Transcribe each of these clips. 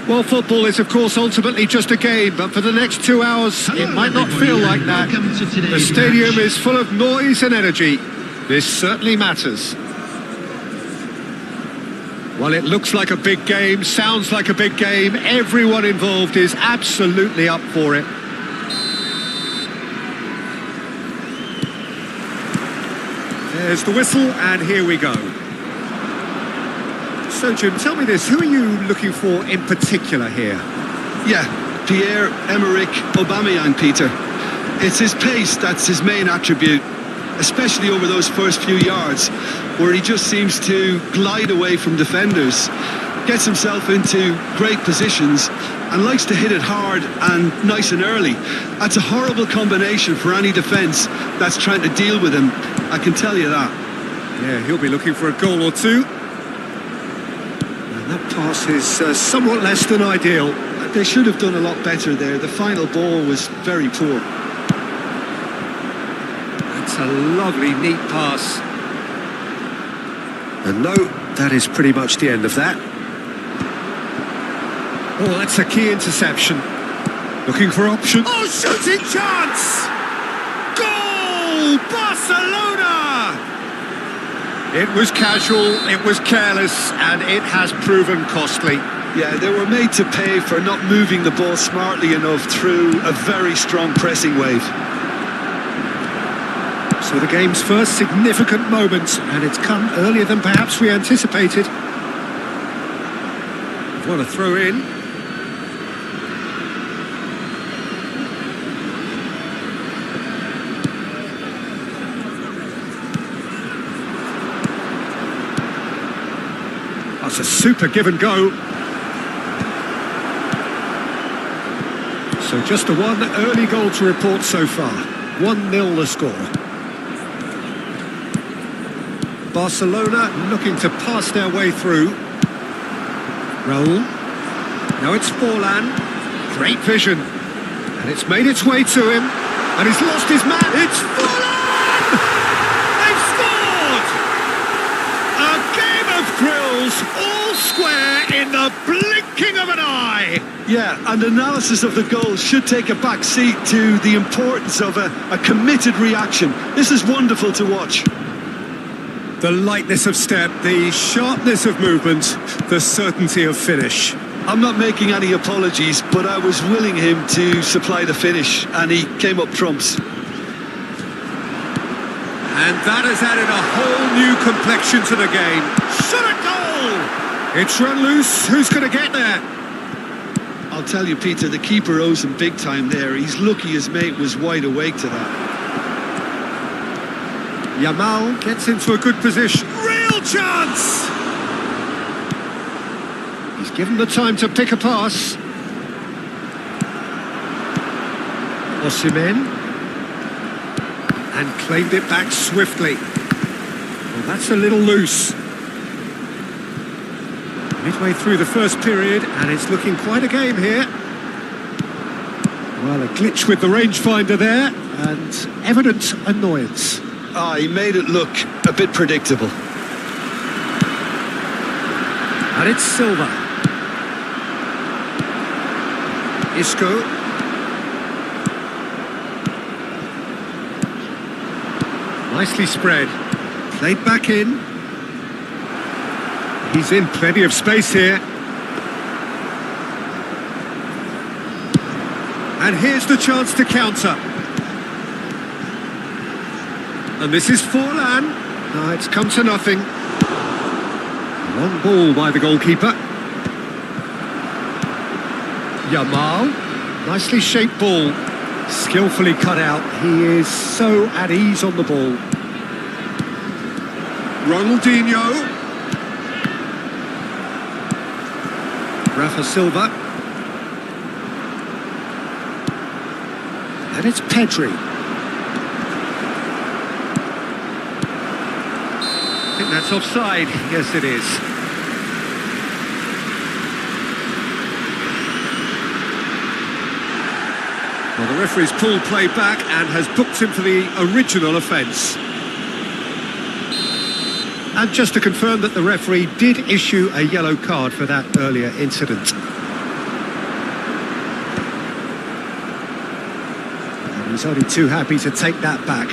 Well, football is, of course, ultimately just a game, but for the next 2 hours, it might not feel like that. The stadium is full of noise and energy. This certainly matters. Well, it looks like a big game, sounds like a big game. Everyone involved is absolutely up for it. There's the whistle, and here we go. So, Jim, tell me this, who are you looking for in particular here? Yeah, Pierre-Emerick Aubameyang, Peter. It's his pace that's his main attribute, especially over those first few yards, where he just seems to glide away from defenders, gets himself into great positions, and likes to hit it hard and nice and early. That's a horrible combination for any defence that's trying to deal with him, I can tell you that. Yeah, he'll be looking for a goal or two. That pass is somewhat less than ideal. They should have done a lot better there. The final ball was very poor. That's a lovely, neat pass. And no, that is pretty much the end of that. Oh, that's a key interception. Looking for option. Oh, shooting chance! Goal! Barcelona! It was casual, it was careless, and it has proven costly. Yeah, they were made to pay for not moving the ball smartly enough through a very strong pressing wave. So the game's first significant moment, and it's come earlier than perhaps we anticipated. What a throw in. That's a super give and go. So just a one early goal to report so far. 1-0 the score. Barcelona looking to pass their way through. Raul. Now it's Forlan. Great vision. And it's made its way to him. And he's lost his man. It's Forlan! They've scored! A game of thrills, all square in the blinking of an eye. Yeah, and analysis of the goal should take a back seat to the importance of a committed reaction. This is wonderful to watch. The lightness of step, the sharpness of movement, the certainty of finish. I'm not making any apologies, but I was willing him to supply the finish, and he came up trumps. And that has added a whole new complexion to the game. Shot a goal! It's run loose. Who's going to get there? I'll tell you, Peter, the keeper owes him big time there. He's lucky his mate was wide awake to that. Yamal gets into a good position. Real chance! He's given the time to pick a pass. Osimhen. And claimed it back swiftly. Well, that's a little loose. Midway through the first period, and it's looking quite a game here. Well, a glitch with the rangefinder there, and evident annoyance. He made it look a bit predictable. And it's Silva. Isco. Nicely spread. Played back in. He's in plenty of space here. And here's the chance to counter. And this is Forlan. It's come to nothing. Long ball by the goalkeeper. Yamal. Nicely shaped ball. Skillfully cut out. He is so at ease on the ball. Ronaldinho. Rafa Silva. And it's Pedri. I think that's offside. Yes, it is. Well, the referee's pulled play back and has booked him for the original offence. And just to confirm that the referee did issue a yellow card for that earlier incident. was only too happy to take that back.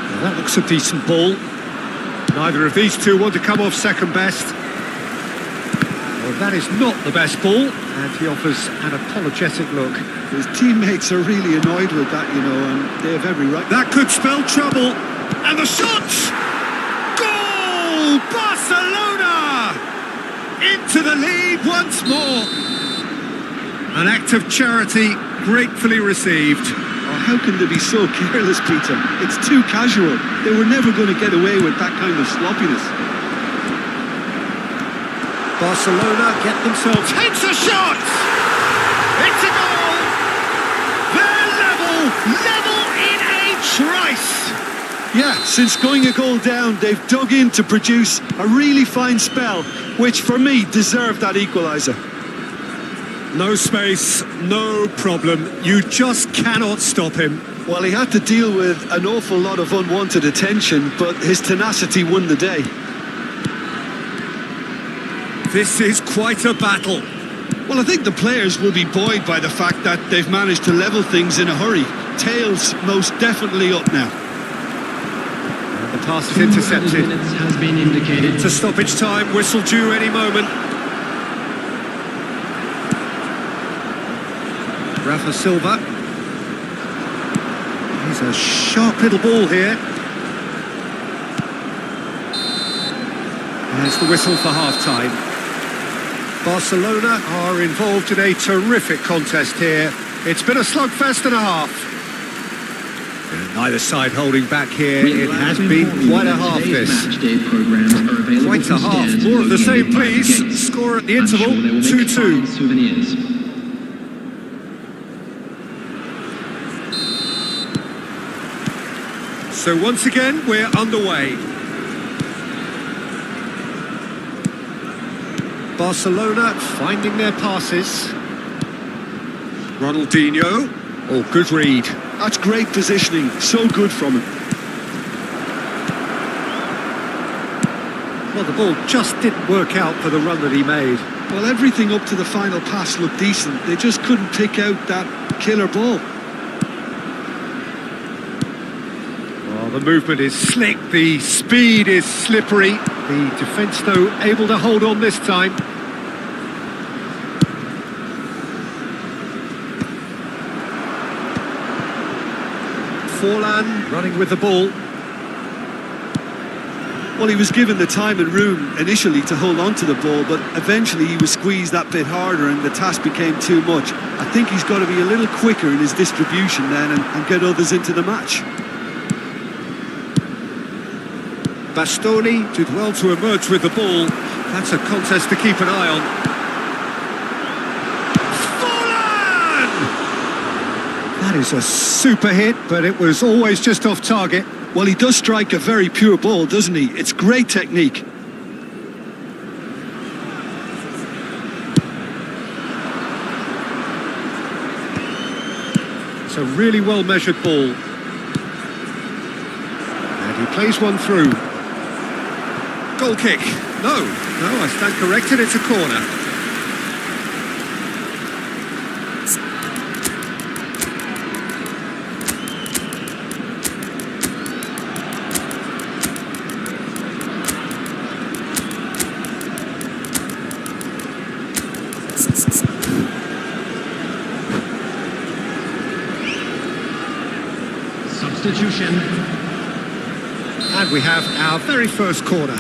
Well, that looks a decent ball. Neither of these two want to come off second best. Well, that is not the best ball, and he offers an apologetic look. His teammates are really annoyed with that, you know, and they have every right. That could spell trouble. And the shot! Goal! Barcelona! Into the lead once more. An act of charity gratefully received. Oh, how can they be so careless, Peter? It's too casual. They were never going to get away with that kind of sloppiness. Barcelona get themselves... Hits a shot! It's a goal! They're level in a trice! Yeah, since going a goal down, they've dug in to produce a really fine spell, which for me deserved that equaliser. No space, no problem. You just cannot stop him. Well, he had to deal with an awful lot of unwanted attention, but his tenacity won the day. This is quite a battle. Well, I think the players will be buoyed by the fact that they've managed to level things in a hurry. Tails most definitely up now. And the pass is intercepted. Has been indicated. It's a stoppage time, whistle due any moment. Rafa Silva. He's a sharp little ball here. There's the whistle for half-time. Barcelona are involved in a terrific contest here. It's been a slugfest and a half. And neither side holding back here. It has been quite a half, this. Quite a half. More of the same, please. Score at the interval, 2-2. So once again, we're underway. Barcelona finding their passes. Ronaldinho. Oh, good read. That's great positioning. So good from him. Well, the ball just didn't work out for the run that he made. Well, everything up to the final pass looked decent. They just couldn't pick out that killer ball. The movement is slick, the speed is slippery. The defence, though, able to hold on this time. Forlan running with the ball. Well, he was given the time and room initially to hold on to the ball, but eventually he was squeezed that bit harder and the task became too much. I think he's got to be a little quicker in his distribution then and get others into the match. Bastoni did well to emerge with the ball. That's a contest to keep an eye on. Forlan! That is a super hit, but it was always just off target. Well, he does strike a very pure ball, doesn't he? It's great technique. It's a really well-measured ball. And he plays one through. Goal kick. No, I stand corrected, it's a corner. Substitution. And we have our very first corner.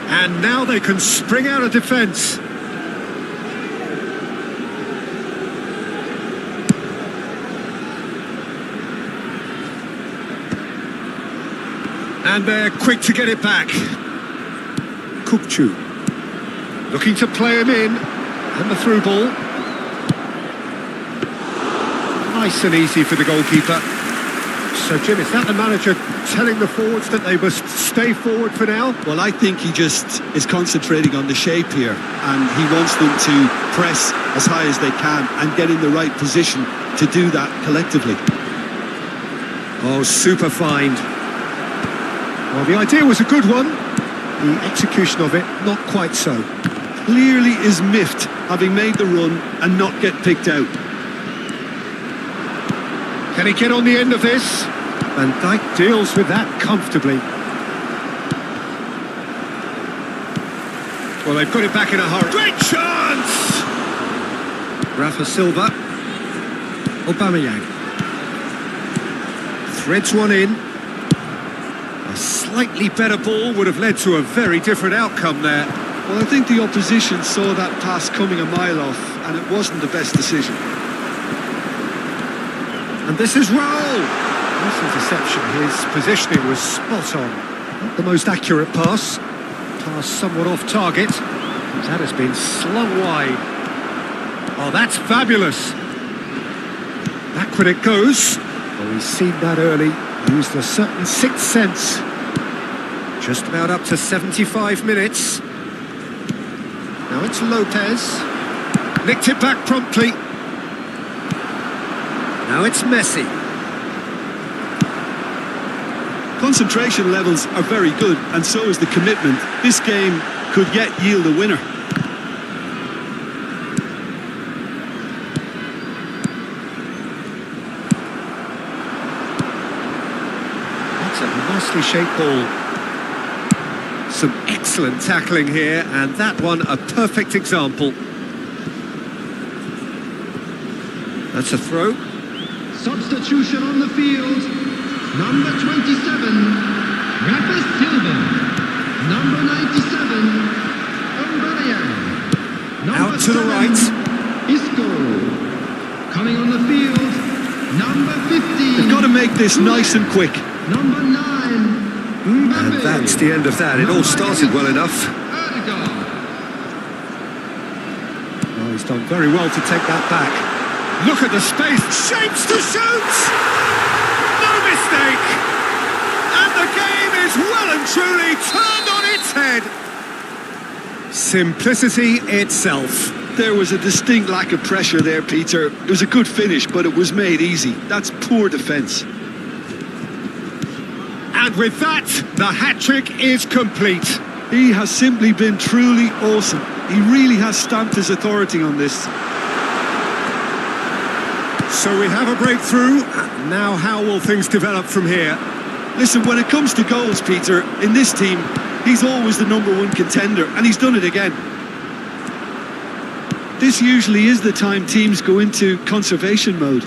And now they can spring out of defence. And they're quick to get it back. Kukcu looking to play him in. And the through ball. Nice and easy for the goalkeeper. So, Jim, is that the manager telling the forwards that they must stay forward for now? Well, I think he just is concentrating on the shape here, and he wants them to press as high as they can and get in the right position to do that collectively. Oh, super find. Well, the idea was a good one. The execution of it, not quite so. Clearly is miffed, having made the run and not get picked out. Can he get on the end of this? Van Dijk deals with that comfortably. Well, they've got it back in a hurry. Great chance! Rafa Silva. Aubameyang. Threads one in. A slightly better ball would have led to a very different outcome there. Well, I think the opposition saw that pass coming a mile off, and it wasn't the best decision. And this is Raul. Nice interception. His positioning was spot on. Not the most accurate pass. Pass somewhat off target. That has been slung wide. Oh, that's fabulous. Back when it goes. Well, we've seen that early. Used a certain sixth sense. Just about up to 75 minutes. Now it's Lopez. Nicked it back promptly. Now it's Messi. Concentration levels are very good, and so is the commitment. This game could yet yield a winner. That's a nicely shaped ball. Some excellent tackling here, and that one a perfect example. That's a throw. Substitution on the field. Number 27, Rafa Silva. Number 97, Aubameyang. Out to the right. Isco. Coming on the field, number 15. They've got to make this nice and quick. Number 9, And that's the end of that. It all started well enough. Oh, he's done very well to take that back. Look at the space. Shapes to shoot! No mistake! And the game is well and truly turned on its head. Simplicity itself. There was a distinct lack of pressure there, Peter. It was a good finish, but it was made easy. That's poor defence. And with that, the hat-trick is complete. He has simply been truly awesome. He really has stamped his authority on this. So we have a breakthrough. Now how will things develop from here? Listen, when it comes to goals, Peter, in this team, he's always the #1 contender, and he's done it again. This usually is the time teams go into conservation mode.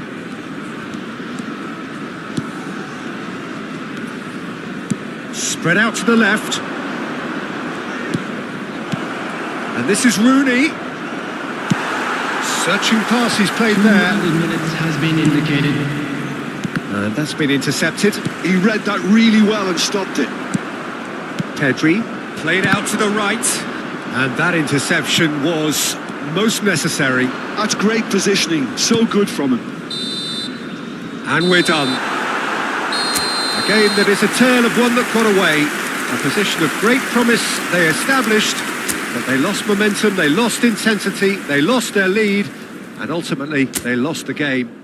Spread out to the left. And this is Rooney. Searching pass he's played there. 2 minutes has been indicated. And that's been intercepted. He read that really well and stopped it. Pedri played out to the right. And that interception was most necessary. That's great positioning. So good from him. And we're done. A game that is a tale of one that got away. A position of great promise they established, but they lost momentum, they lost intensity, they lost their lead, and ultimately they lost the game.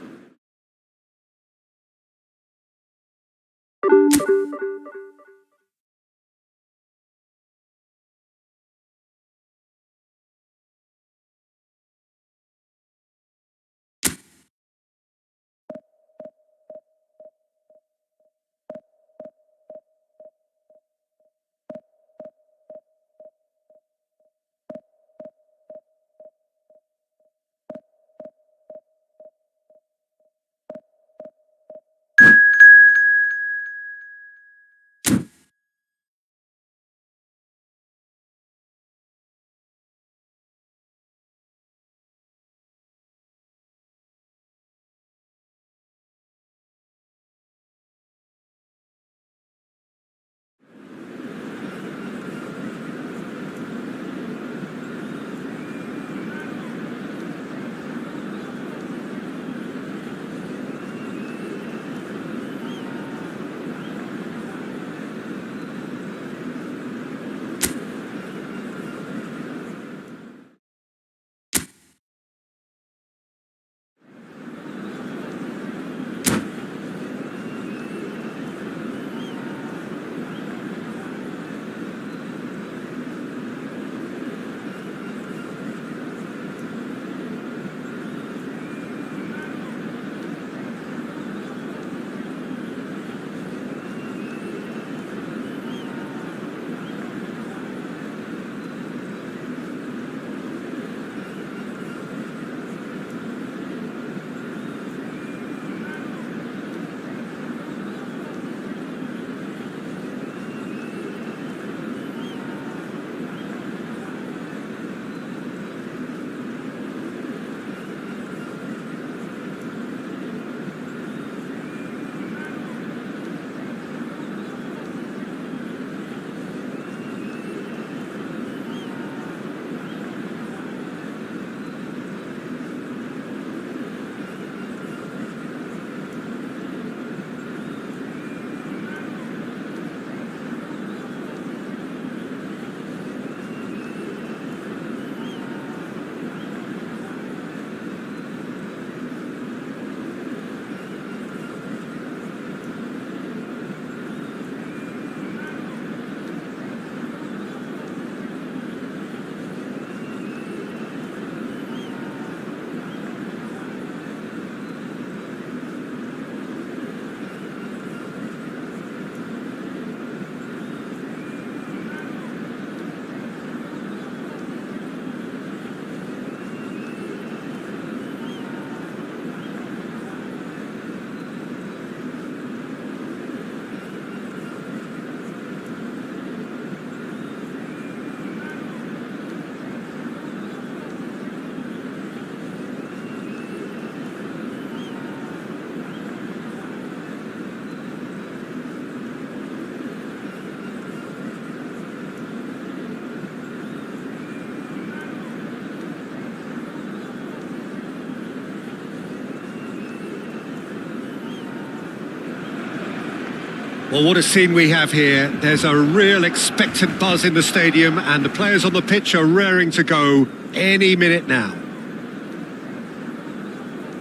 Well, what a scene we have here. There's a real expectant buzz in the stadium, and the players on the pitch are raring to go any minute now.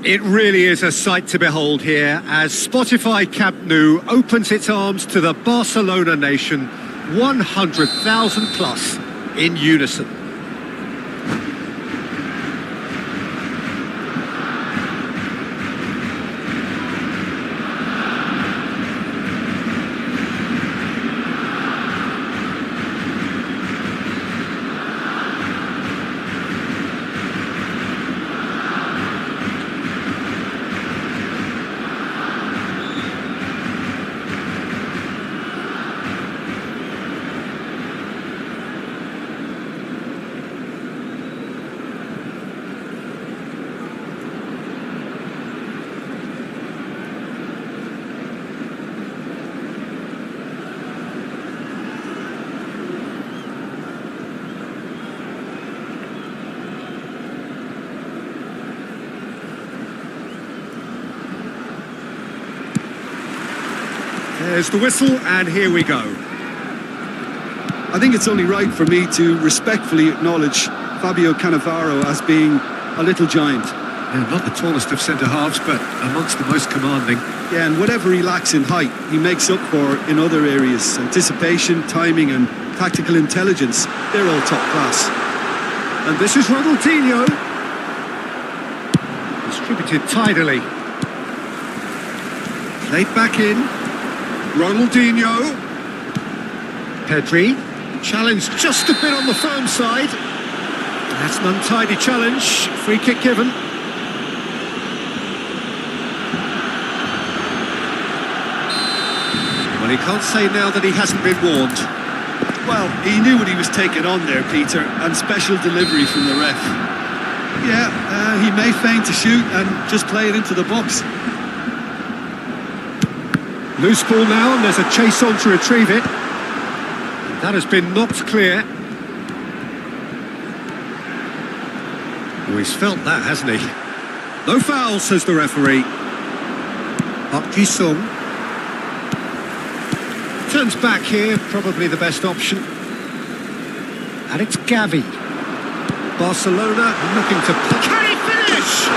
It really is a sight to behold here as Spotify Camp Nou opens its arms to the Barcelona nation, 100,000 plus in unison. There's the whistle, and here we go. I think it's only right for me to respectfully acknowledge Fabio Cannavaro as being a little giant. Yeah, not the tallest of centre-halves, but amongst the most commanding. Yeah, and whatever he lacks in height, he makes up for in other areas. Anticipation, timing and tactical intelligence, they're all top class. And this is Ronaldinho. Distributed tidily. Played back in. Ronaldinho. Pedri. Challenged just a bit on the firm side. That's an untidy challenge. Free kick given. Well, he can't say now that he hasn't been warned. Well, he knew what he was taking on there, Peter, and special delivery from the ref. Yeah, he may feign to shoot and just play it into the box. Loose ball now, and there's a chase on to retrieve it. That has been knocked clear. Oh, he's felt that, hasn't he? No foul, says the referee. Park Ji-sung. Turns back here, probably the best option. And it's Gavi. Barcelona looking to... Can he finish?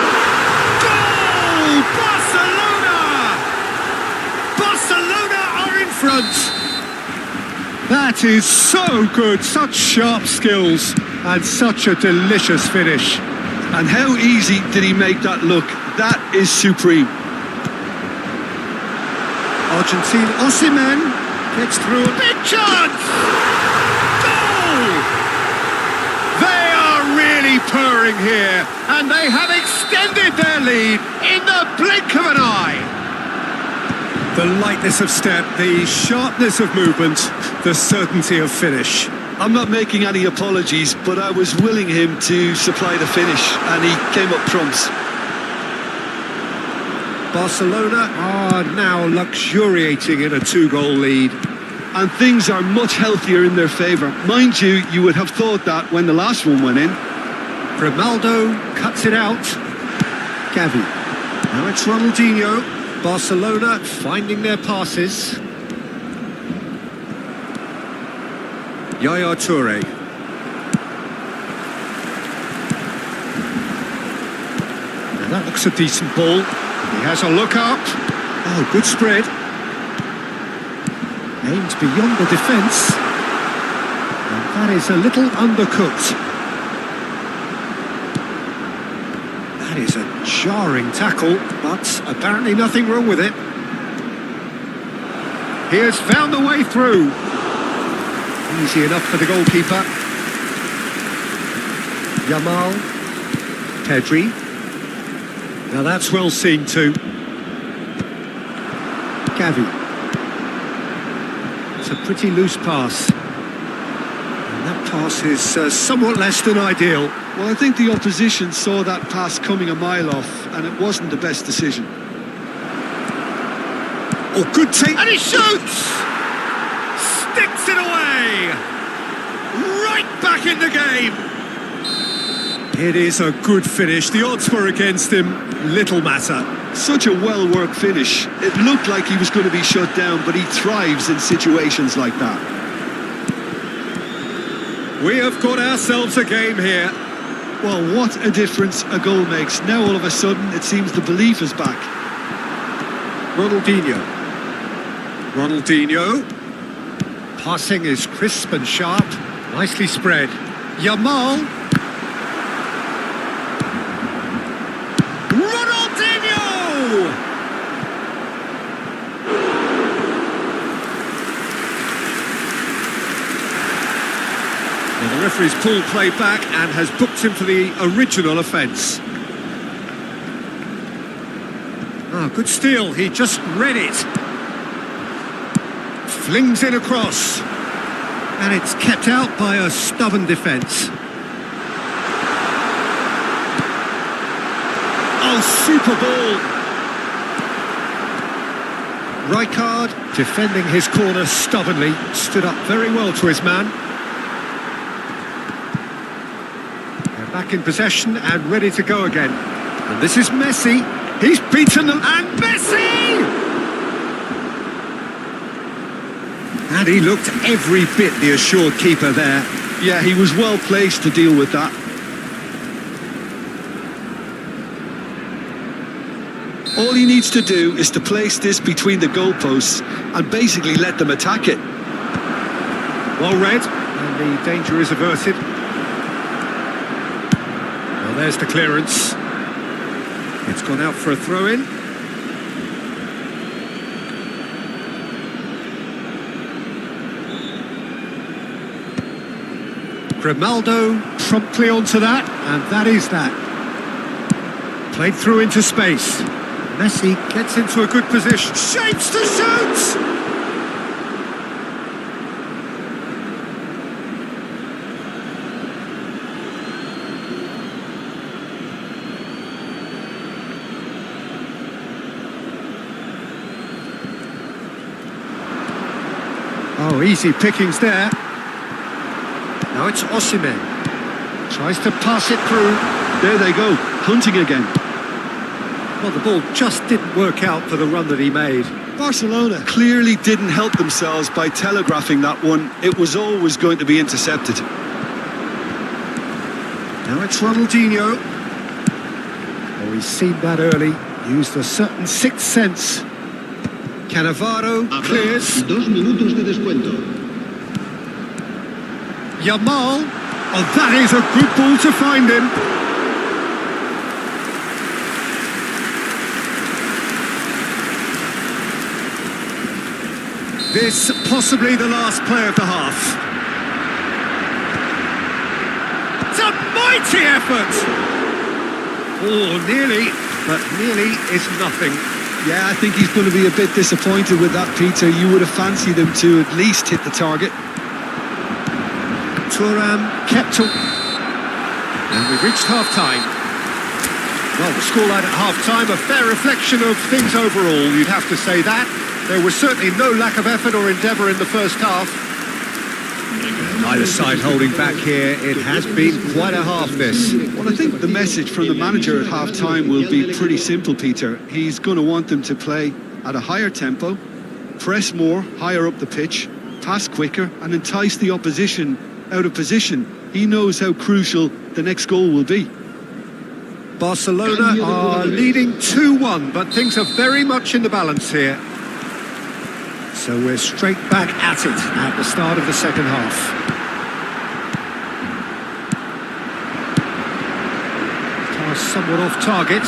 Goal! Barcelona! Barcelona are in front. That is so good, such sharp skills and such a delicious finish. And how easy did he make that look? That is supreme. Argentine Osimhen gets through a big chance! Goal! They are really purring here, and they have extended their lead in the blink of an eye. The lightness of step, the sharpness of movement, the certainty of finish. I'm not making any apologies, but I was willing him to supply the finish, and he came up trumps. Barcelona are now luxuriating in a 2-goal lead. And things are much healthier in their favour. Mind you, you would have thought that when the last one went in. Grimaldo cuts it out. Gavi. Now it's Ronaldinho. Barcelona finding their passes. Yaya Toure. Now that looks a decent ball. He has a look up. Oh, good spread. Aimed beyond the defence. And that is a little undercooked. That is a jarring tackle, but apparently nothing wrong with it. He has found the way through. Easy enough for the goalkeeper. Yamal. Pedri. Now that's well seen too. Gavi. It's a pretty loose pass. And that pass is somewhat less than ideal. Well, I think the opposition saw that pass coming a mile off, and it wasn't the best decision. Oh, good take. And he shoots! Sticks it away! Right back in the game! It is a good finish. The odds were against him. Little matter. Such a well-worked finish. It looked like he was going to be shut down, but he thrives in situations like that. We have got ourselves a game here. Well, what a difference a goal makes. Now all of a sudden it seems the belief is back. Ronaldinho. Passing is crisp and sharp. Nicely spread. Yamal. Ronaldinho! Now the referee's pulled play back and has booked him for the original offence. Ah, good steal. He just read it. Flings it across. And it's kept out by a stubborn defence. Oh, super ball. Rijkaard, defending his corner stubbornly, stood up very well to his man. They're back in possession and ready to go again. And this is Messi. He's beaten them. And Messi! And he looked every bit the assured keeper there. Yeah, he was well placed to deal with that. All he needs to do is to place this between the goalposts and basically let them attack it. Well read, and the danger is averted. Well, there's the clearance. It's gone out for a throw-in. Grimaldo promptly onto that, and that is that. Played through into space. Messi gets into a good position. Shapes to shoot! Oh, easy pickings there. Now it's Osimhen. Tries to pass it through. There they go, hunting again. Well, the ball just didn't work out for the run that he made. Barcelona clearly didn't help themselves by telegraphing that one. It was always going to be intercepted. Now it's Ronaldinho. Oh, he's seen that early. Used a certain sixth sense. Cannavaro clears. 2 minutos de descuento. Yamal. Oh, that is a good ball to find him. This possibly the last play of the half. It's a mighty effort. Oh, nearly, but nearly is nothing. Yeah, I think he's going to be a bit disappointed with that, Peter. You would have fancied him to at least hit the target. Thuram kept on. And we've reached half-time. Well, the scoreline at half-time, a fair reflection of things overall, you'd have to say that. There was certainly no lack of effort or endeavour in the first half. Neither side holding back here. It has been quite a half, this. Well, I think the message from the manager at half-time will be pretty simple, Peter. He's going to want them to play at a higher tempo, press more, higher up the pitch, pass quicker, and entice the opposition out of position. He knows how crucial the next goal will be. Barcelona are leading 2-1, but things are very much in the balance here. So we're straight back at it at the start of the second half. Pass somewhat off target.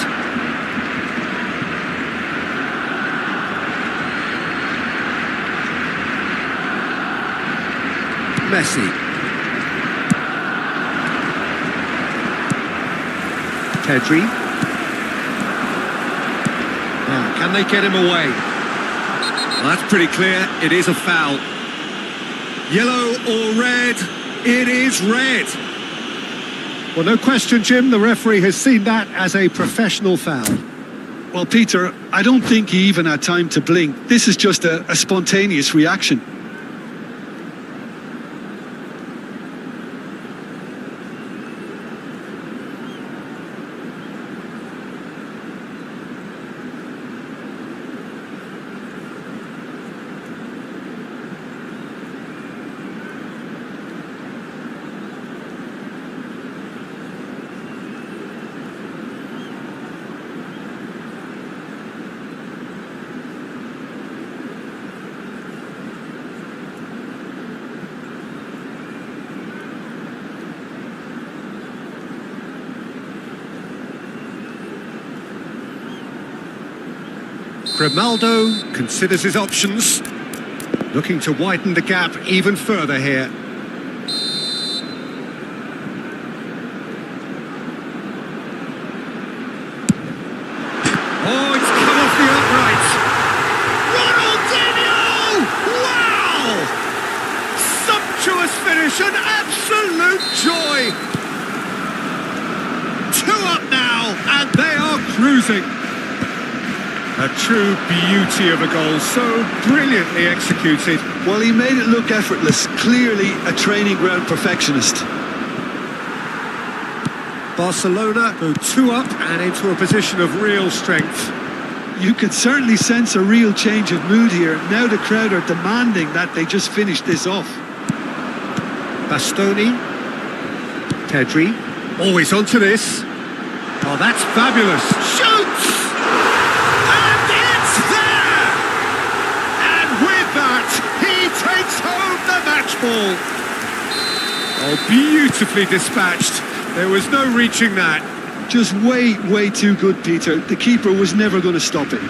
Messi. Pedri. Now, can they get him away? Well, that's pretty clear. It is a foul. Yellow or red? It is red. Well, no question, Jim. The referee has seen that as a professional foul. Well, Peter, I don't think he even had time to blink. This is just a spontaneous reaction. Grimaldo considers his options, looking to widen the gap even further here. Oh, it's come off the upright. Ronaldinho! Wow! Sumptuous finish, an absolute joy. 2 up now, and they are cruising. A true beauty of a goal, so brilliantly executed. Well, he made it look effortless. Clearly a training ground perfectionist. Barcelona go 2 up and into a position of real strength. You could certainly sense a real change of mood here. Now the crowd are demanding that they just finish this off. Bastoni. Pedri. Always onto this. Oh, that's fabulous. Shoots! And it's there! And with that, he takes home the match ball. Oh, beautifully dispatched. There was no reaching that. Just way too good, Peter. The keeper was never going to stop it.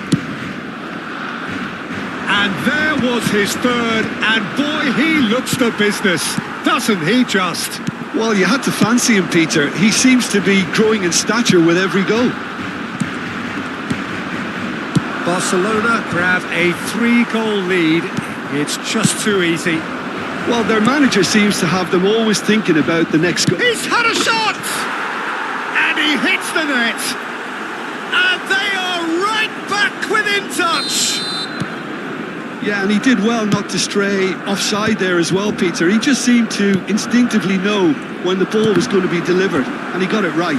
And there was his third, and boy, he looks the business, doesn't he just? Well, you had to fancy him, Peter. He seems to be growing in stature with every goal. Barcelona grab a 3-goal lead. It's just too easy. Well, their manager seems to have them always thinking about the next goal. He's had a shot! And he hits the net! And they are right back within touch! Yeah, and he did well not to stray offside there as well, Peter. He just seemed to instinctively know when the ball was going to be delivered, and he got it right.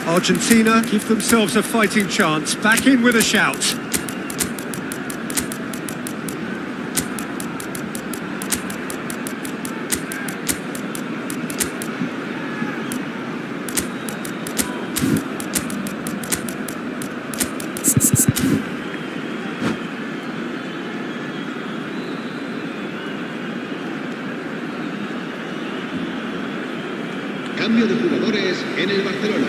Argentina give themselves a fighting chance, back in with a shout. Cambio de jugadores en el Barcelona.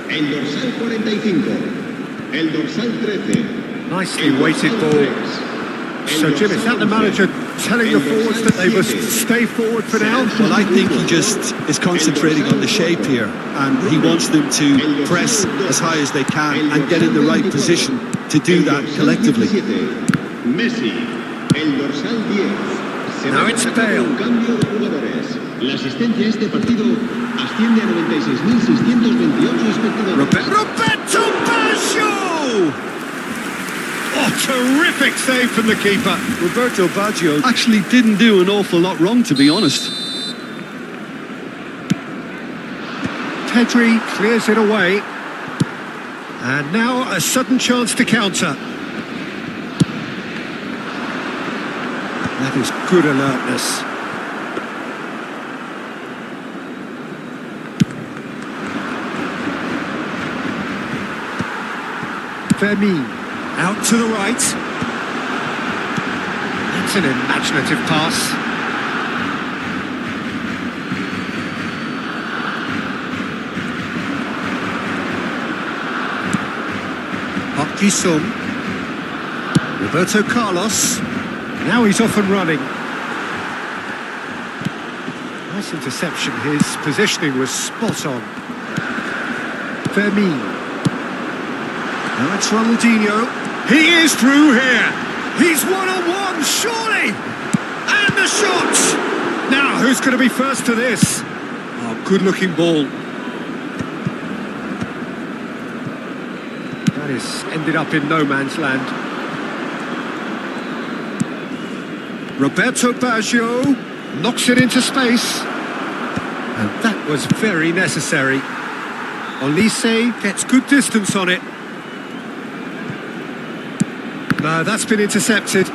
El dorsal 45, el dorsal 13. Nicely weighted ball. So, Jim, is that the manager telling the forwards that they must stay forward for now? Well, I think he just is concentrating on the shape here, and he wants them to press as high as they can and get in the right position to do that collectively. Messi, el dorsal 10. Now it's Bale. Cambio de jugadores. La asistencia a este partido asciende a 96.628 espectadores. Roberto Baggio! Oh, terrific save from the keeper. Roberto Baggio actually didn't do an awful lot wrong, to be honest. Pedri clears it away. And now a sudden chance to counter. That is good alertness. Fermin, out to the right. That's an imaginative pass. Park Ji-sung. Roberto Carlos. Now he's off and running. Nice interception. His positioning was spot on. Fermin. Now it's Ronaldinho. He is through here. He's one-on-one, surely. And the shot. Now, who's going to be first to this? Oh, good-looking ball. That is ended up in no man's land. Roberto Baggio knocks it into space. And that was very necessary. Olise gets good distance on it. No, that's been intercepted.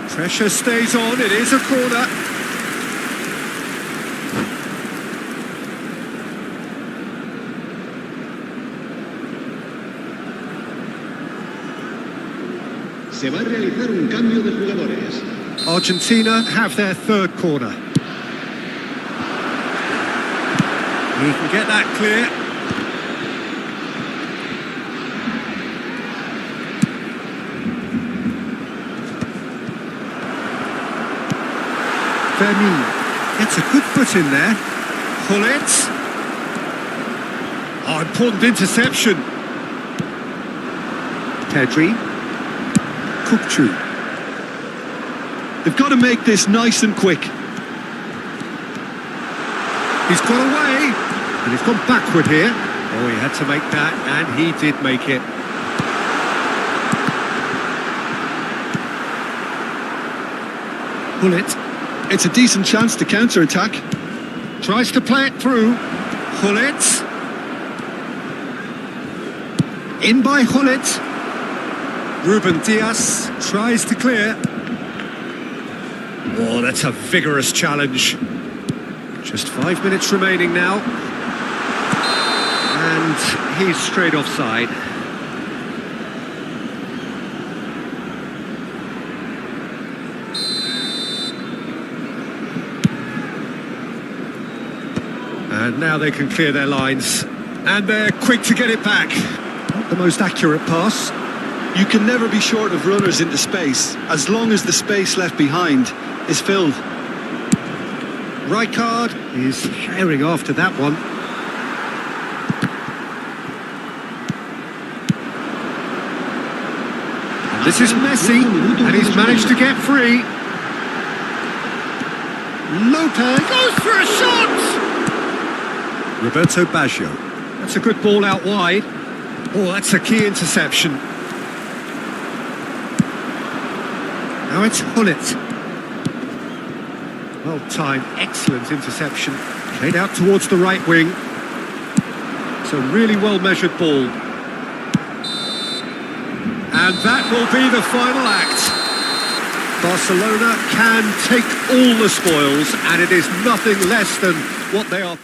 Pressure stays on, it is a corner. Se va a realizar un cambio de jugadores. Argentina have their third corner. He can get that clear. Fermin gets a good foot in there. Hullet. Oh, important interception. Pedri. Kukcu. They've got to make this nice and quick. He's got away, and he's gone backward here. Oh, he had to make that, and he did make it. Hullet. It's a decent chance to counter-attack. Tries to play it through. Hullet. In by Hullet. Ruben Diaz tries to clear. Oh, that's a vigorous challenge. Just 5 minutes remaining now. And he's straight offside. And now they can clear their lines. And they're quick to get it back. Not the most accurate pass. You can never be short of runners into space, as long as the space left behind is filled. Rijkaard is herring after that one. And this is Messi, and he's managed to get free. Lopez goes for a shot! Roberto Baggio. That's a good ball out wide. Oh, that's a key interception. Now it's Hullet. Well timed, excellent interception. Played out towards the right wing. It's a really well measured ball. And that will be the final act. Barcelona can take all the spoils, and it is nothing less than what they are.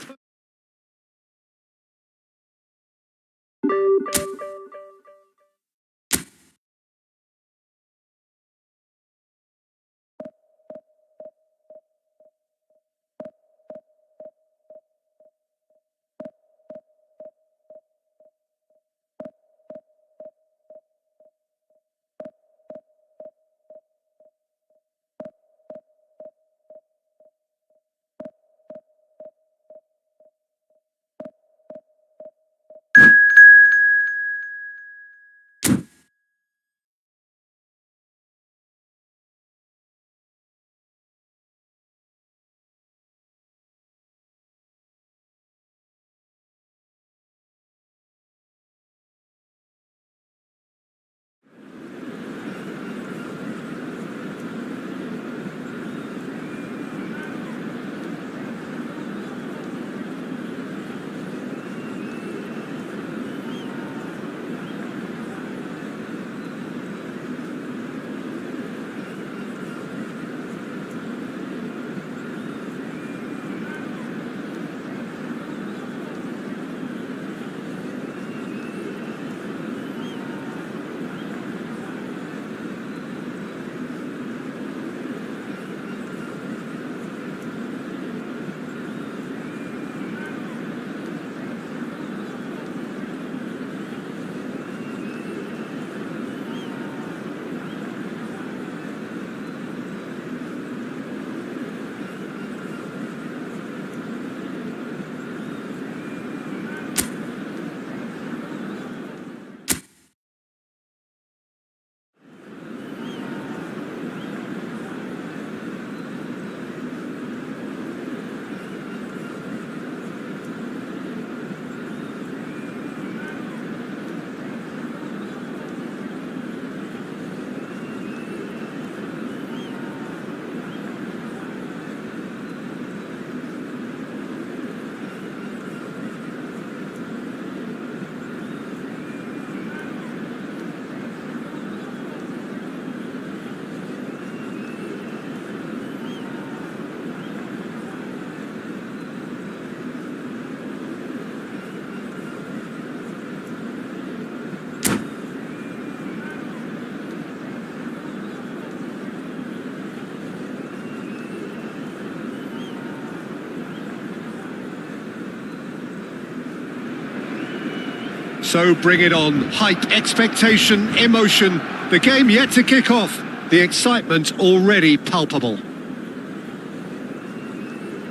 So bring it on. Hype, expectation, emotion. The game yet to kick off. The excitement already palpable.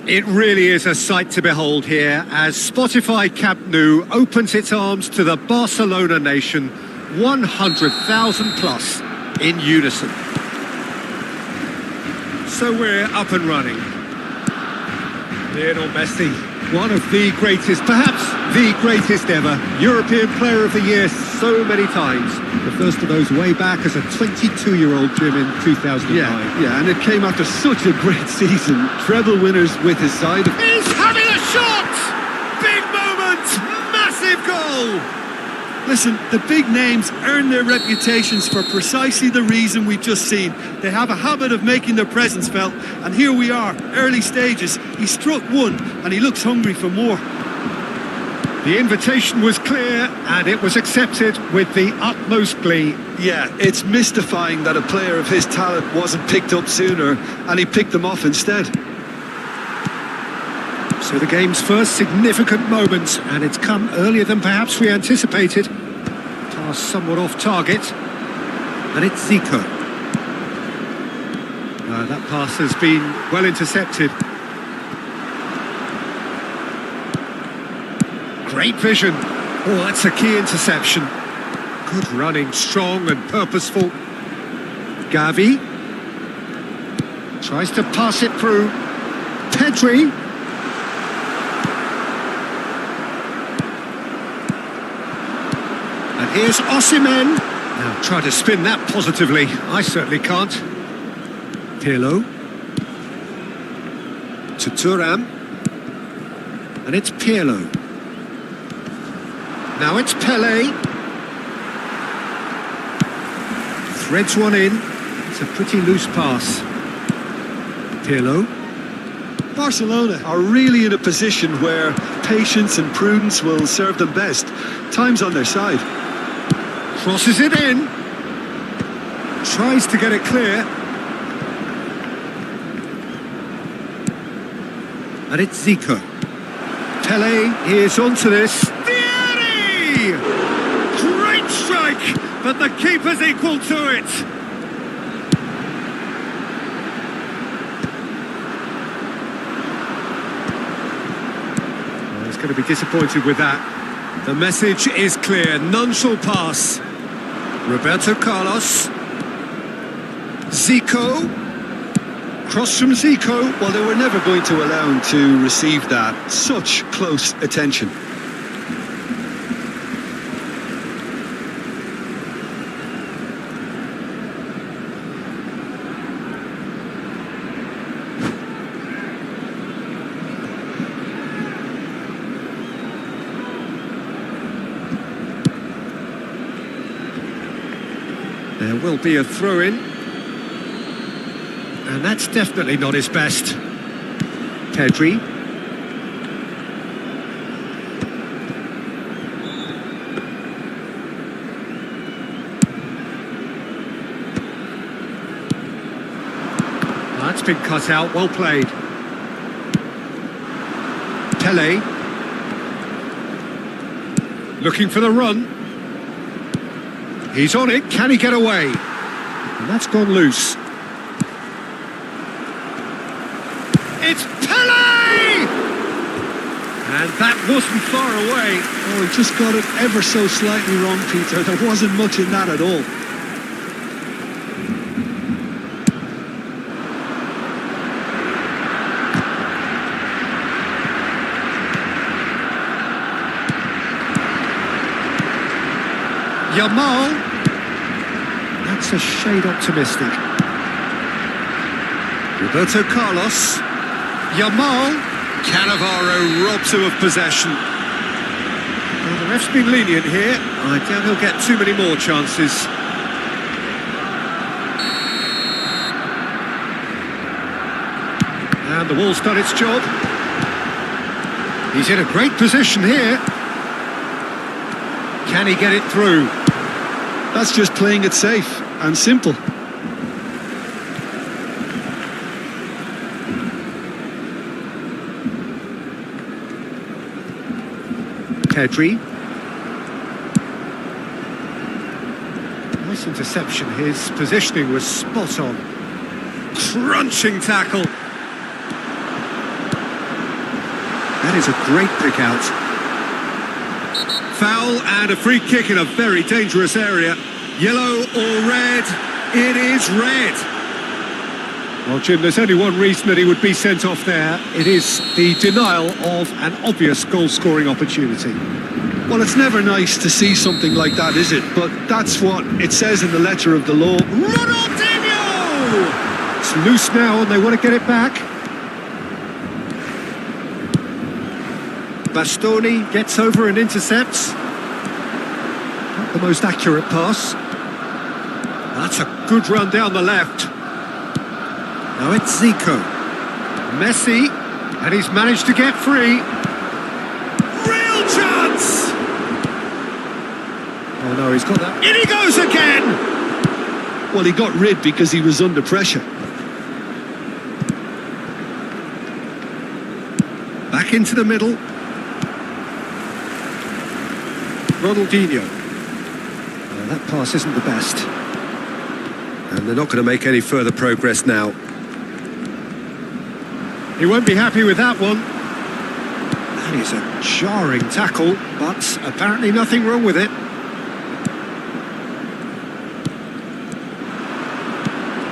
It really is a sight to behold here as Spotify Camp Nou opens its arms to the Barcelona nation, 100,000 plus in unison. So we're up and running. Lionel Messi, one of the greatest, perhaps the greatest ever European Player of the Year so many times. The first of those way back as a 22-year-old Jim in 2009. Yeah, and it came after such a great season. Treble winners with his side. He's having a shot! Big moment! Massive goal! Listen, the big names earn their reputations for precisely the reason we've just seen. They have a habit of making their presence felt, and here we are, early stages. He struck one, and he looks hungry for more. The invitation was clear, and it was accepted with the utmost glee. Yeah, it's mystifying that a player of his talent wasn't picked up sooner, and he picked them off instead. So the game's first significant moment, and it's come earlier than perhaps we anticipated. Pass somewhat off target, and it's Zico. That pass has been well intercepted. Great vision. Oh, that's a key interception. Good running, strong and purposeful. Gavi tries to pass it through. Pedri. And here's Osimhen. Now try to spin that positively. I certainly can't. Pirlo. To Thuram. And it's Pirlo. Now it's Pele. Threads one in. It's a pretty loose pass. Pirlo. Barcelona are really in a position where patience and prudence will serve them best. Time's on their side. Crosses it in. Tries to get it clear. And it's Zico. Pele is onto this. Great strike, but the keeper's equal to it. Well, he's going to be disappointed with that. The message is clear, none shall pass. Roberto Carlos. Zico. Cross from Zico. Well, they were never going to allow him to receive that. Such close attention. There will be a throw-in. And that's definitely not his best. Pedri. That's been cut out, well played. Pele. Looking for the run. He's on it, can he get away? And that's gone loose. It's Pele! And that wasn't far away. Oh, he just got it ever so slightly wrong, Peter. There wasn't much in that at all. Yamal. That's a shade optimistic. Roberto Carlos. Yamal. Cannavaro robs him of possession. Well, the ref's been lenient here. I doubt he'll get too many more chances. And the ball's done its job. He's in a great position here. Can he get it through? That's just playing it safe and simple. Pedri. Nice interception. His positioning was spot on. Crunching tackle. That is a great pick out. Foul and a free kick in a very dangerous area. Yellow or red? It is red. Well, Jim, there's only one reason that he would be sent off there. It is the denial of an obvious goal-scoring opportunity. Well, it's never nice to see something like that, is it? But that's what it says in the letter of the law. Ronaldinho! It's loose now and they want to get it back. Bastoni gets over and intercepts. Not the most accurate pass. That's a good run down the left. Now it's Zico. Messi, and he's managed to get free. Real chance! Oh no, he's got that. In he goes again! Well, he got rid because he was under pressure. Back into the middle. Ronaldinho. Well, that pass isn't the best. And they're not going to make any further progress now. He won't be happy with that one. That is a jarring tackle, but apparently nothing wrong with it.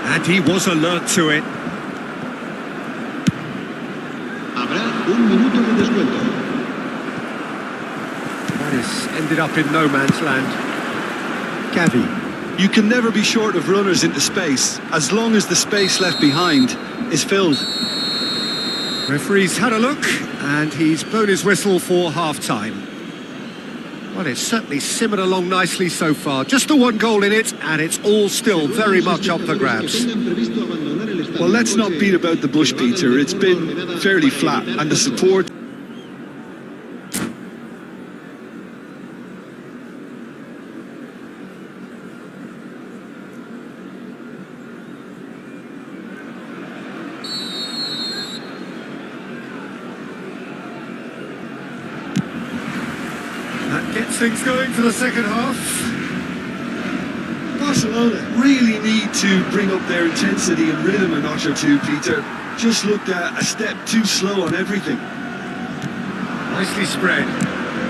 And he was alert to it. Habrá un minuto de descuento. That is ended up in no man's land. Gavi. You can never be short of runners into space, as long as the space left behind is filled. Referee's had a look, and he's blown his whistle for half-time. Well, it's certainly simmered along nicely so far. Just the one goal in it, and it's all still very much up for grabs. Well, let's not beat about the bush, Peter. It's been fairly flat, and the support... That gets things going for the second half. Barcelona really need to bring up their intensity and rhythm a notch or two, Peter. Just looked a step too slow on everything. Nicely spread.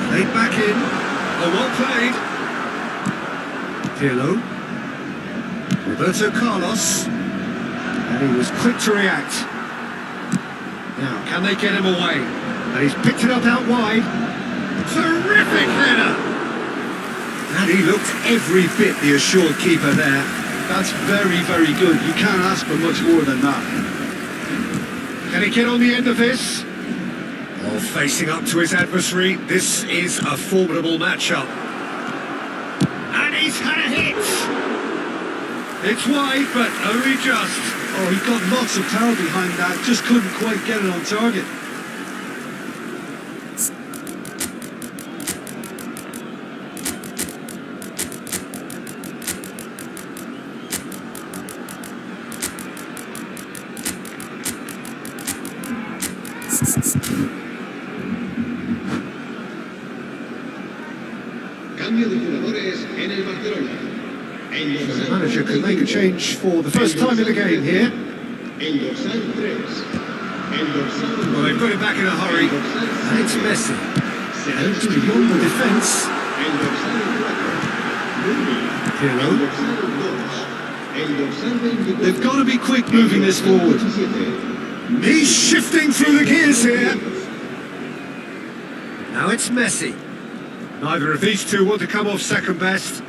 Played back in. Oh, well played. Pirlo. Roberto Carlos. And he was quick to react. Now, can they get him away? And he's picked it up out wide. Terrific header! And he looked every bit the assured keeper there. That's very, very good. You can't ask for much more than that. Can he get on the end of this? Well, facing up to his adversary, this is a formidable matchup. And he's had a hit! It's wide, but only just. Oh, he got lots of power behind that, just couldn't quite get it on target. Cambio de jugadores en el Barcelona. The manager can make a change for the first time in the game here. El dorsal 3. El dorsal... Well, they've got it back in a hurry. And it's Messi. And it's beyond the defence. El dorsal 4. Pirlo. El dorsal 2. El dorsal 24. They've got to be quick moving this forward. He's shifting through the gears here. Now it's Messi. Neither of these two want to come off second best.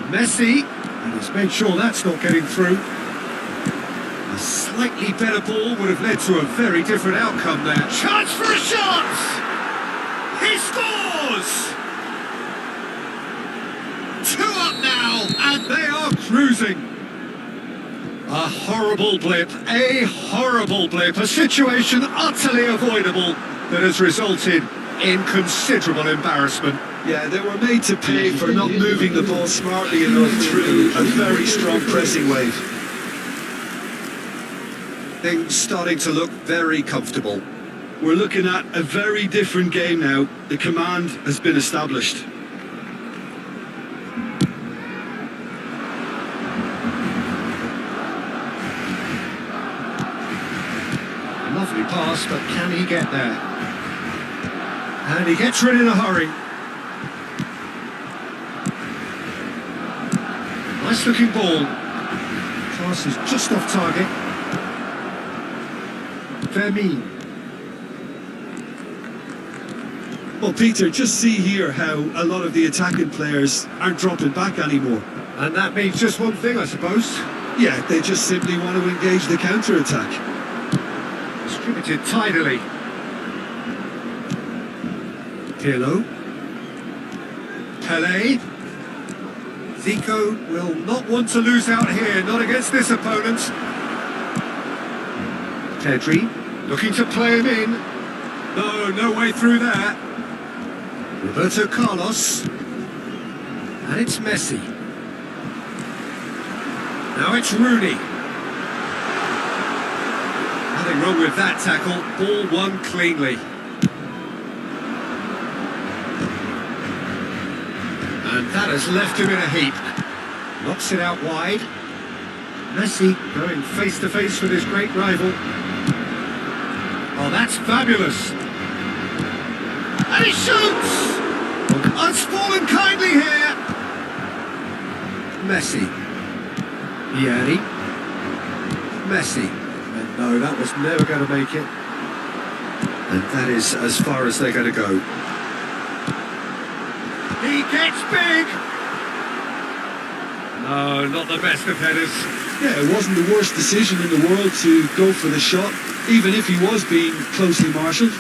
Messi, and he's made sure that's not getting through. A slightly better ball would have led to a very different outcome there. Chance for a shot! He scores! 2 up now, and they are cruising. A horrible blip, a situation utterly avoidable that has resulted in considerable embarrassment. Yeah, they were made to pay for not moving the ball smartly enough through a very strong pressing wave. Things starting to look very comfortable. We're looking at a very different game now. The command has been established. Lovely pass, but can he get there? And he gets rid in a hurry. Nice looking ball. Pass is just off target. Vermeer. Well, Peter, just see here how a lot of the attacking players aren't dropping back anymore. And that means just one thing, I suppose. Yeah, they just simply want to engage the counter-attack. Distributed tidily. Pirlo. Pele. Zico will not want to lose out here, not against this opponent. Pedri, looking to play him in. No way through there. Roberto Carlos. And it's Messi. Now it's Rooney. Nothing wrong with that tackle. Ball won cleanly. And that has left him in a heap. Knocks it out wide. Messi going face to face with his great rival. Oh, that's fabulous. And he shoots! Oh, it's fallen kindly here. Messi. Vieri. Messi. And no, that was never going to make it. And that is as far as they're going to go. He gets big! No, not the best of headers. Yeah, it wasn't the worst decision in the world to go for the shot, even if he was being closely marshalled.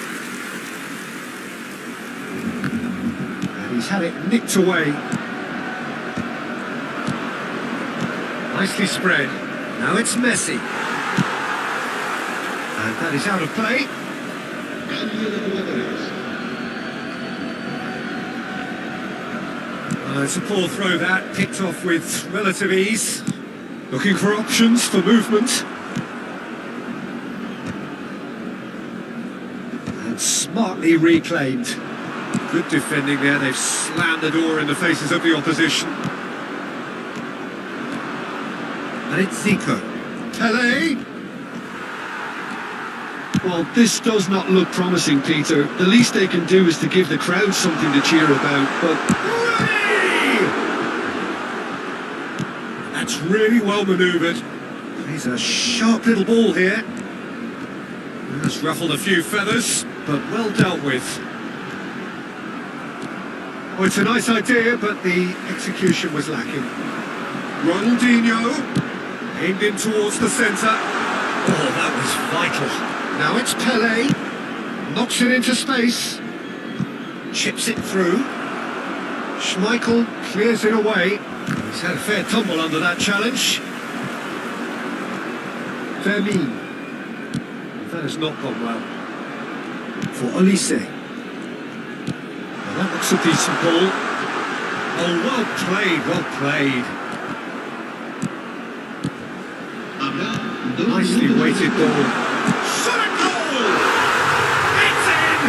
And he's had it nicked away. Nicely spread. Now it's Messi. And that is out of play. It's a poor throw that, picked off with relative ease. Looking for options for movement. And smartly reclaimed. Good defending there, they've slammed the door in the faces of the opposition. And it's Zico. Pele. Well, this does not look promising, Peter. The least they can do is to give the crowd something to cheer about, but... That's really well manoeuvred. He's a sharp little ball here. Has ruffled a few feathers, but well dealt with. Oh, it's a nice idea, but the execution was lacking. Ronaldinho, aimed in towards the centre. Oh, that was vital. Now it's Pele, knocks it into space, chips it through. Schmeichel clears it away. He's had a fair tumble under that challenge. Vermeer. That has not gone well. For Olise. Well, that looks a decent ball. Oh, well played, well played. Nicely weighted ball. Shot a goal! It's in!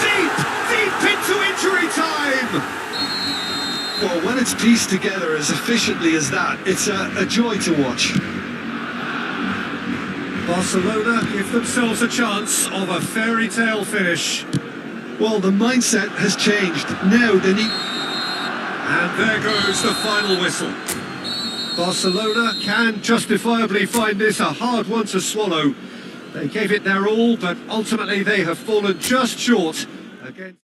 Deep into injury time! Well, when it's pieced together as efficiently as that, it's a joy to watch. Barcelona give themselves a chance of a fairy tale finish. Well, the mindset has changed. Now they need... And there goes the final whistle. Barcelona can justifiably find this a hard one to swallow. They gave it their all, but ultimately they have fallen just short against...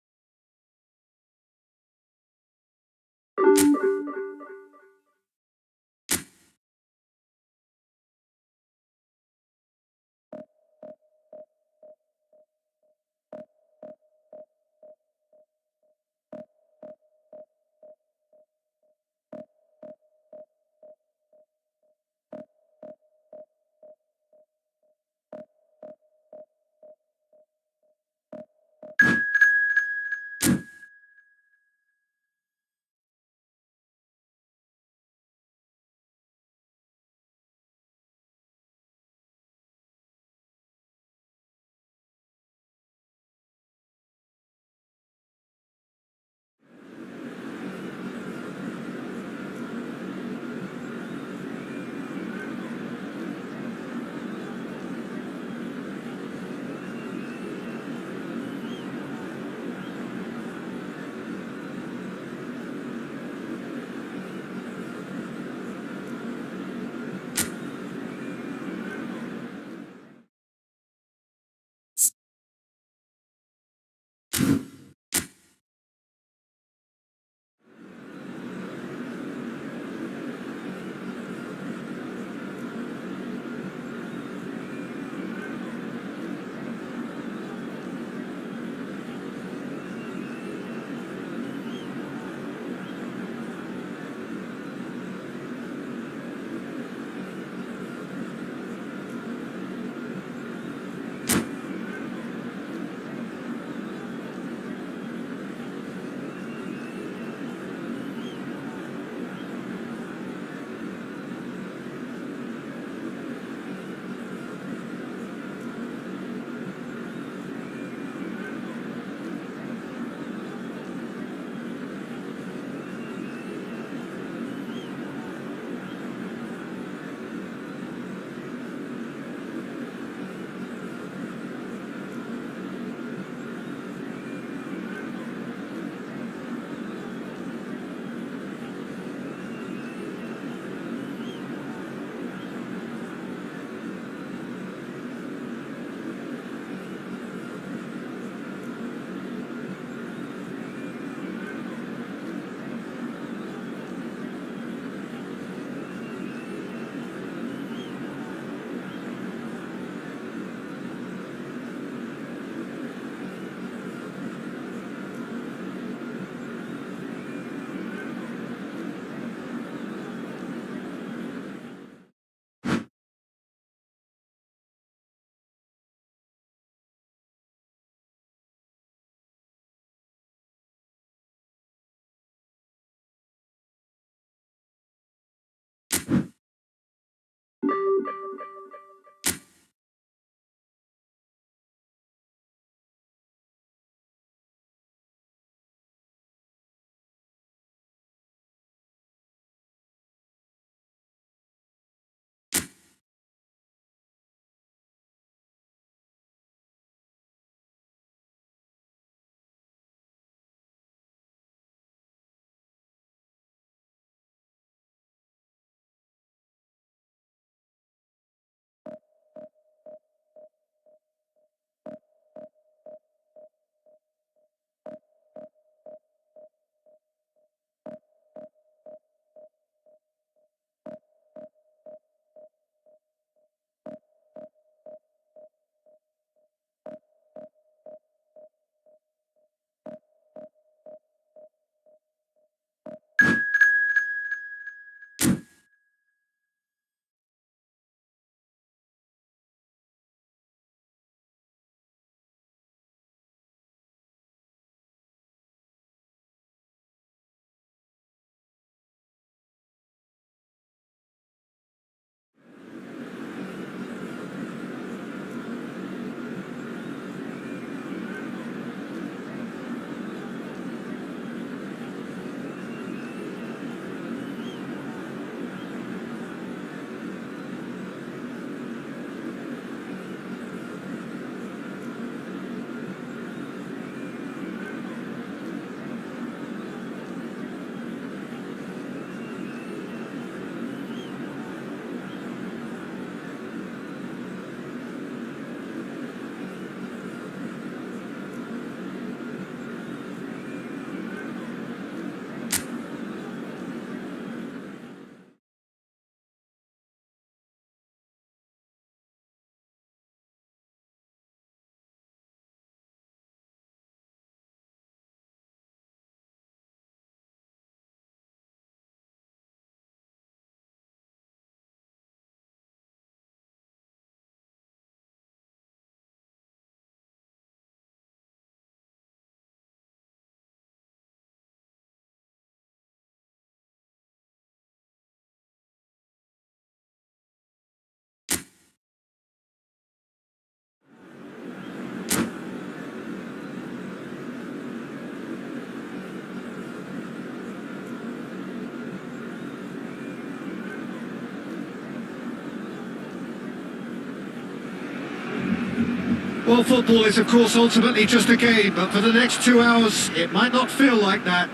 Well, football is, of course, ultimately just a game, but for the next 2 hours, it might not feel like that.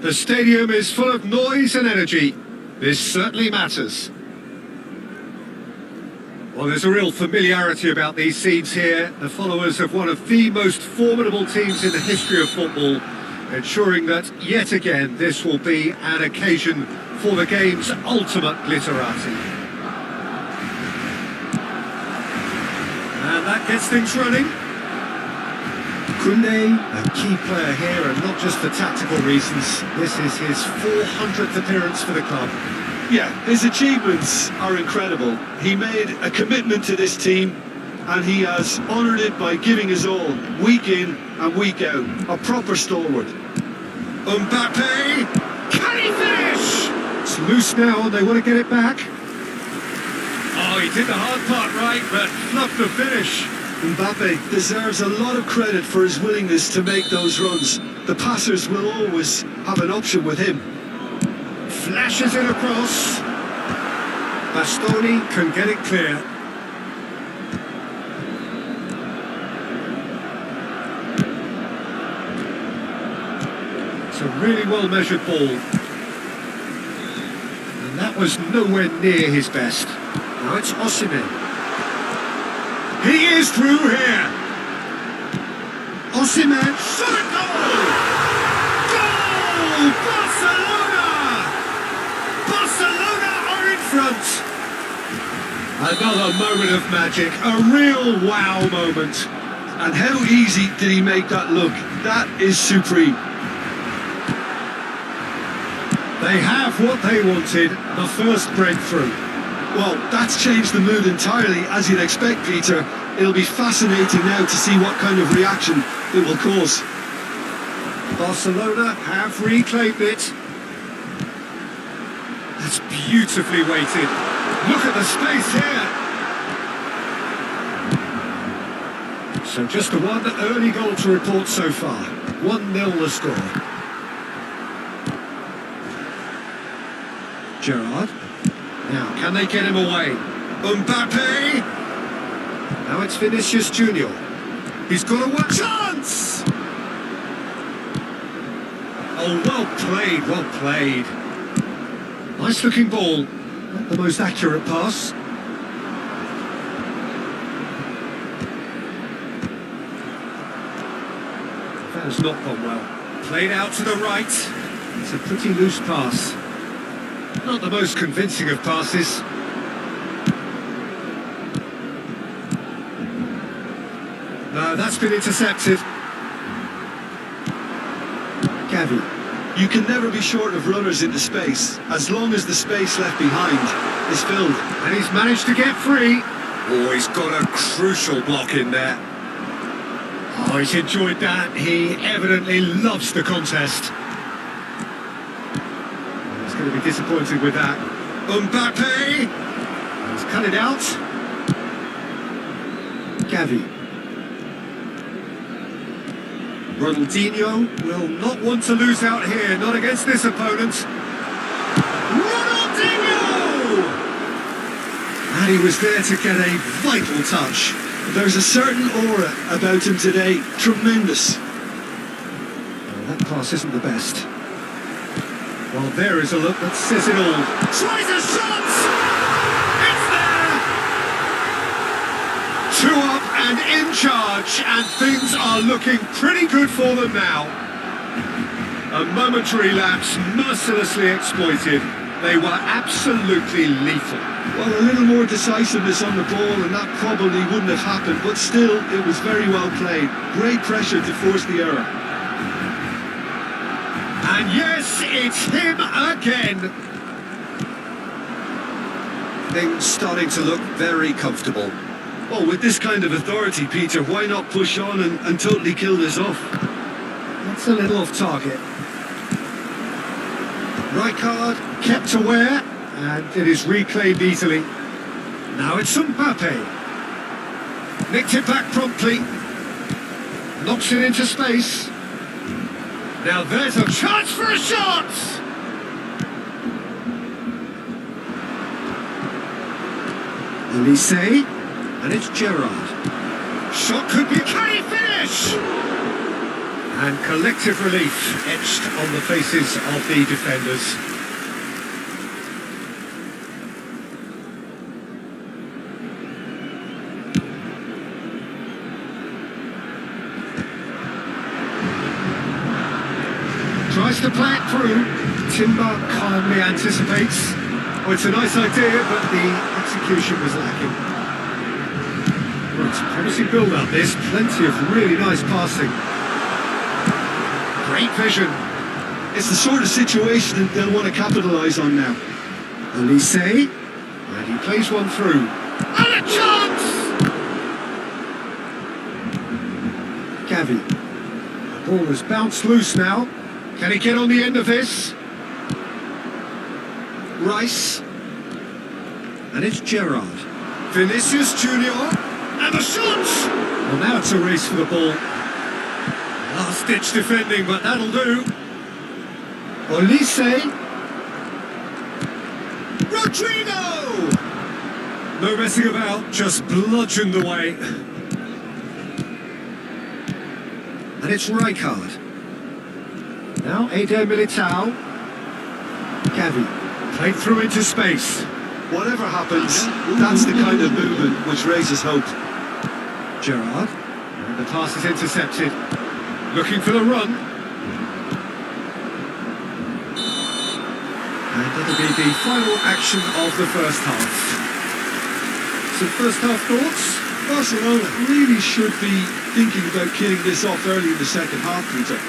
The stadium is full of noise and energy. This certainly matters. Well, there's a real familiarity about these scenes here. The followers of one of the most formidable teams in the history of football, ensuring that, yet again, this will be an occasion for the game's ultimate glitterati. And that gets things running. Kunde, a key player here, and not just for tactical reasons. This is his 400th appearance for the club. Yeah, his achievements are incredible. He made a commitment to this team, and he has honoured it by giving his all, week in and week out. A proper stalwart. Mbappe! Can he finish? It's loose now, and they want to get it back. Oh, he did the hard part right, but fluffed the finish. Mbappe deserves a lot of credit for his willingness to make those runs. The passers will always have an option with him. Flashes it across. Bastoni can get it clear. It's a really well-measured ball. And that was nowhere near his best. Now it's Osimhen. He is through here. Osimhen, shot a goal! Goal! Barcelona! Barcelona are in front. Another moment of magic, a real wow moment. And how easy did he make that look? That is supreme. They have what they wanted, the first breakthrough. Well, that's changed the mood entirely, as you'd expect, Peter. It'll be fascinating now to see what kind of reaction it will cause. Barcelona have reclaimed it. That's beautifully weighted. Look at the space here. So just the one early goal to report so far. 1-0 the score. Gerrard. Now, can they get him away? Mbappe! Now it's Vinicius Junior. He's got a one chance! Oh, well played, well played. Nice looking ball. Not the most accurate pass. That has not gone well. Played out to the right. It's a pretty loose pass. Not the most convincing of passes. No, that's been intercepted. Gavi. You can never be short of runners into space, as long as the space left behind is filled. And he's managed to get free. Oh, he's got a crucial block in there. Oh, he's enjoyed that. He evidently loves the contest. He's going to be disappointed with that. Mbappe! He's cut it out. Gavi. Ronaldinho will not want to lose out here, not against this opponent. Ronaldinho! And he was there to get a vital touch. There's a certain aura about him today. Tremendous. Well, that pass isn't the best. Well, there is a look that says it all. Tries a shot! It's there! 2 up and in charge, and things are looking pretty good for them now. A momentary lapse mercilessly exploited. They were absolutely lethal. Well, a little more decisiveness on the ball and that probably wouldn't have happened, but still, it was very well played. Great pressure to force the error. And yes, it's him again. Things starting to look very comfortable. Well, with this kind of authority, Peter, why not push on and totally kill this off? That's a little off target. Rijkaard kept aware, and it is reclaimed easily. Now it's Mbappe. Nicked it back promptly. Knocks it into space. Now there's a chance for a shot! Elise, and it's Gerrard. Shot could be... Can he finish? And collective relief etched on the faces of the defenders. tries to play it through. Timber calmly anticipates. Oh, it's a nice idea, but the execution was lacking. Well, it's a promising build-up, this. Plenty of really nice passing. Great vision. It's the sort of situation that they'll want to capitalise on now. Elise, and he plays one through. And a chance! Gavi. The ball has bounced loose now. Can he get on the end of this? Rice. And it's Gerrard. Vinicius Junior. And the shot! Well, now it's a race for the ball. Last-ditch defending, but that'll do. Olise. Rodrigo! No messing about, just bludgeoned away. And it's Rijkaard. Now Eder Militao. Gavi. Played through into space. Whatever happens, that's the kind of movement which raises hope. Gerrard. And the pass is intercepted. Looking for the run. And that'll be the final action of the first half. Some first half thoughts? Barcelona really should be thinking about killing this off early in the second half, Peter.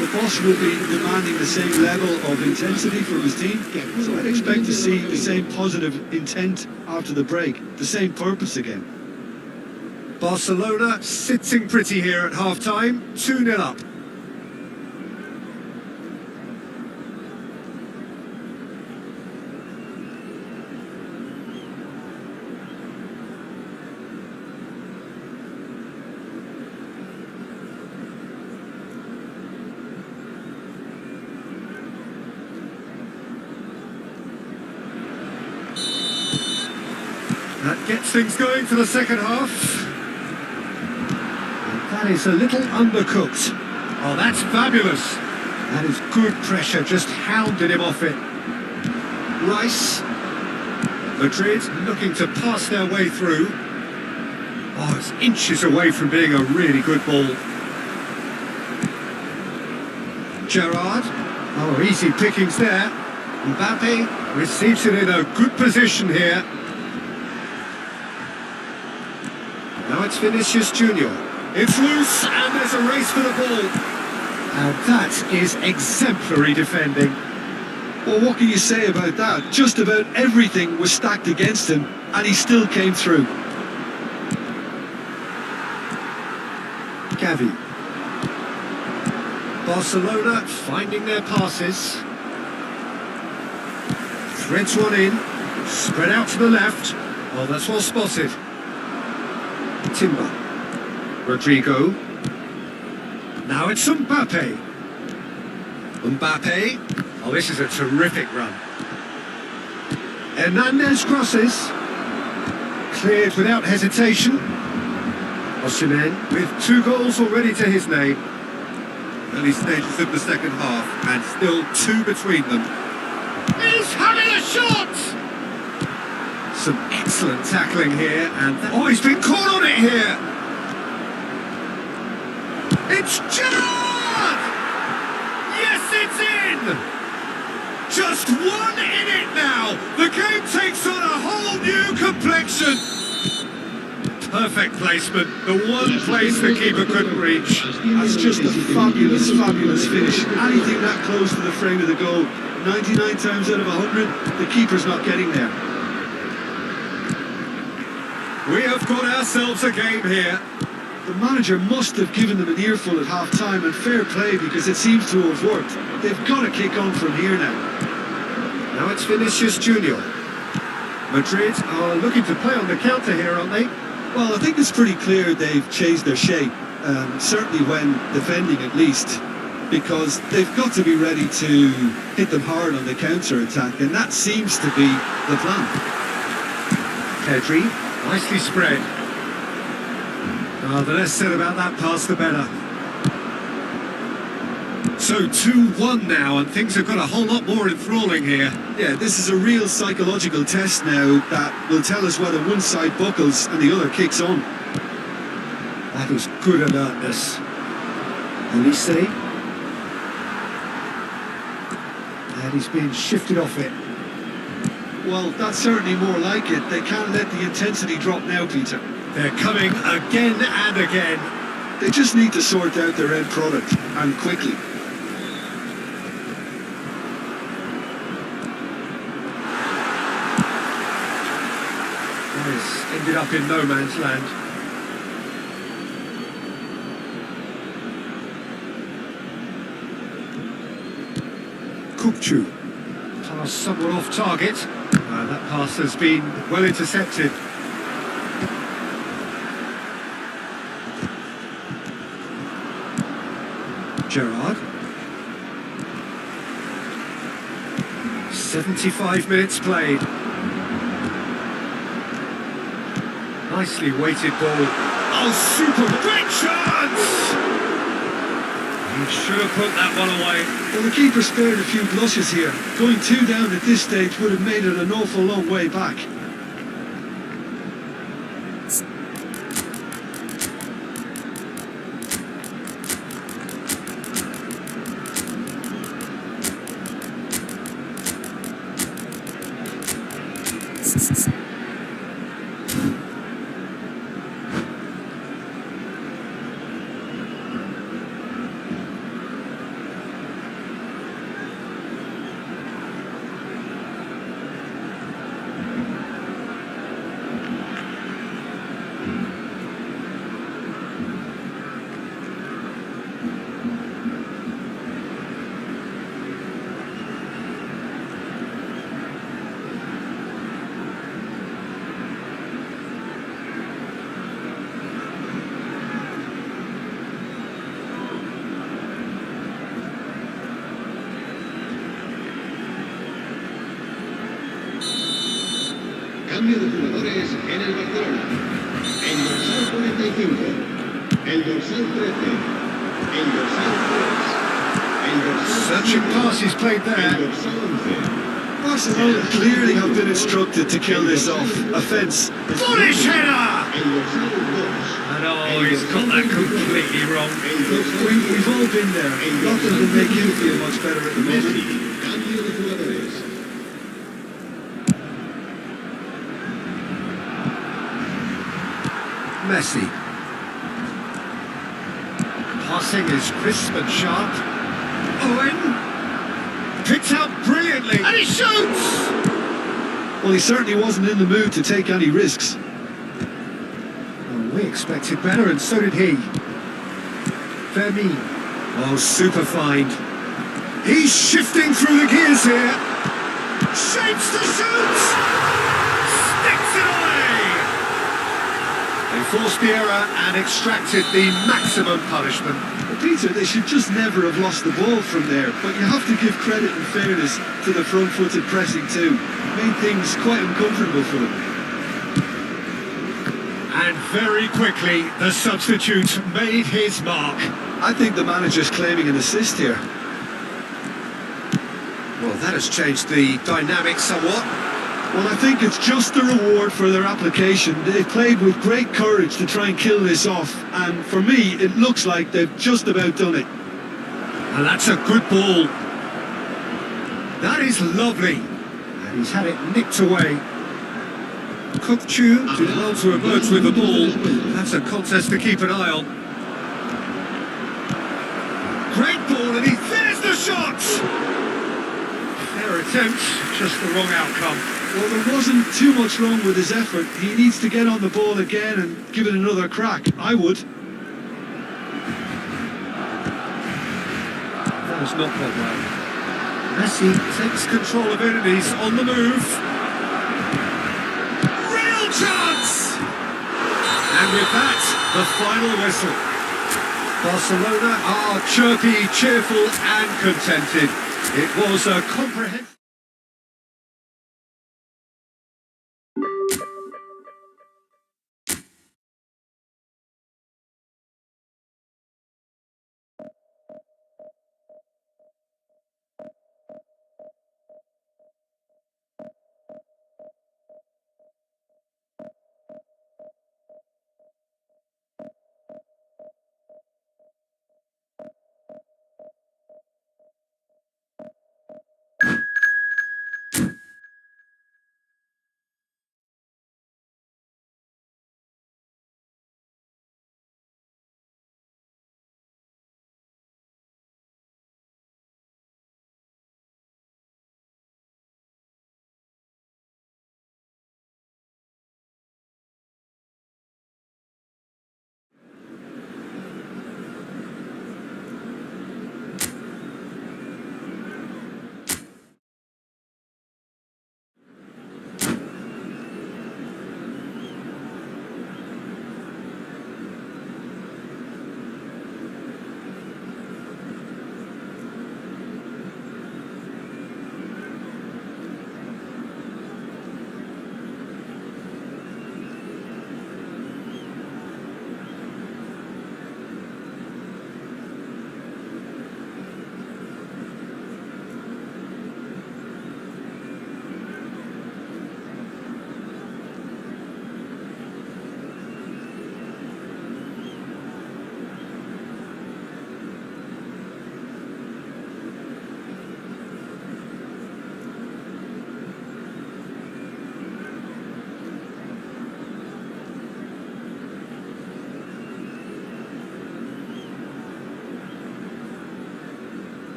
The boss will be demanding the same level of intensity from his team, so I'd expect to see the same positive intent after the break, the same purpose again. Barcelona sitting pretty here at half-time, 2-0 up. That gets things going for the second half. And that is a little undercooked. Oh, that's fabulous. That is good pressure, just hounded him off it. Rice. Madrid looking to pass their way through. Oh, it's inches away from being a really good ball. Gerrard. Oh, easy pickings there. Mbappe receives it in a good position here. Now it's Vinicius Junior. It's loose, and there's a race for the ball. And that is exemplary defending. Well, what can you say about that? Just about everything was stacked against him, and he still came through. Gavi. Barcelona finding their passes. Threads one in. Spread out to the left. Oh, that's well spotted. Timber. Rodrigo. Now it's Mbappe. Mbappe. Oh, this is a terrific run. Hernandez crosses. Cleared without hesitation. Osimhen with 2 goals already to his name. Early stages of the second half, and still 2 between them. He's having a shot! Some excellent tackling here, and oh, he's been caught on it here. It's Gerrard! Yes, it's in! Just 1 in it now. The game takes on a whole new complexion. Perfect placement, the one place the keeper couldn't reach. That's just a fabulous, fabulous finish. Anything that close to the frame of the goal, 99 times out of 100, the keeper's not getting there. We have got ourselves a game here. The manager must have given them an earful at half-time, and fair play because it seems to have worked. They've got to kick on from here now. Now it's Vinicius Junior. Madrid are looking to play on the counter here, aren't they? Well, I think it's pretty clear they've changed their shape, certainly when defending at least, because they've got to be ready to hit them hard on the counter-attack, and that seems to be the plan. Pedri, nicely spread. The less said about that pass, the better. So 2-1 now, and things have got a whole lot more enthralling here. Yeah, this is a real psychological test now that will tell us whether one side buckles and the other kicks on. That was good alertness. Elise. And he's been shifted off it. Well, that's certainly more like it. They can't let the intensity drop now, Peter. They're coming again and again. They just need to sort out their end product, and quickly. This ended up in no man's land. Kupchu. Pass someone off target. That pass has been well intercepted. Gerrard. 75 minutes played. Nicely weighted ball. Oh, super! Great chance! He should have put that one away. Well, the keeper spared a few blushes here. Going 2 down at this stage would have made it an awful long way back. Cambio de jugadores en el Barcelona. El dorsal 45, el dorsal 13, el dorsal 3, el dorsal Searching 5, passes played el there. dorsal 11. Barcelona clearly have been instructed to kill this off. Offence. Foolish header! El dorsal 2. And oh, he's got that completely wrong. We've all been there. Nothing will make you feel much better at the moment. Cambio de jugadores. Messi. Passing is crisp and sharp. Owen. Picked out brilliantly. And he shoots! Well, he certainly wasn't in the mood to take any risks. Well, we expected better, and so did he. Fermin. Oh, super find. He's shifting through the gears here. Shapes to shoot! Sticks it away! They forced the error and extracted the maximum punishment. Well, Peter, they should just never have lost the ball from there, but you have to give credit and fairness to the front-footed pressing too. Made things quite uncomfortable for them. And very quickly, the substitute made his mark. I think the manager's claiming an assist here. Well, that has changed the dynamic somewhat. Well, I think it's just a reward for their application. They played with great courage to try and kill this off, and for me, it looks like they've just about done it. And that's a good ball. That is lovely. And he's had it nicked away. Kupchu did well to emerge with the ball. That's a contest to keep an eye on. Great ball, and there's the shot! Fair attempt, just the wrong outcome. Well, there wasn't too much wrong with his effort. He needs to get on the ball again and give it another crack. I would. That has not gone well. Messi takes control of it and he's on the move. Real chance! And with that, the final whistle. Barcelona are chirpy, cheerful and contented. It was a comprehensive...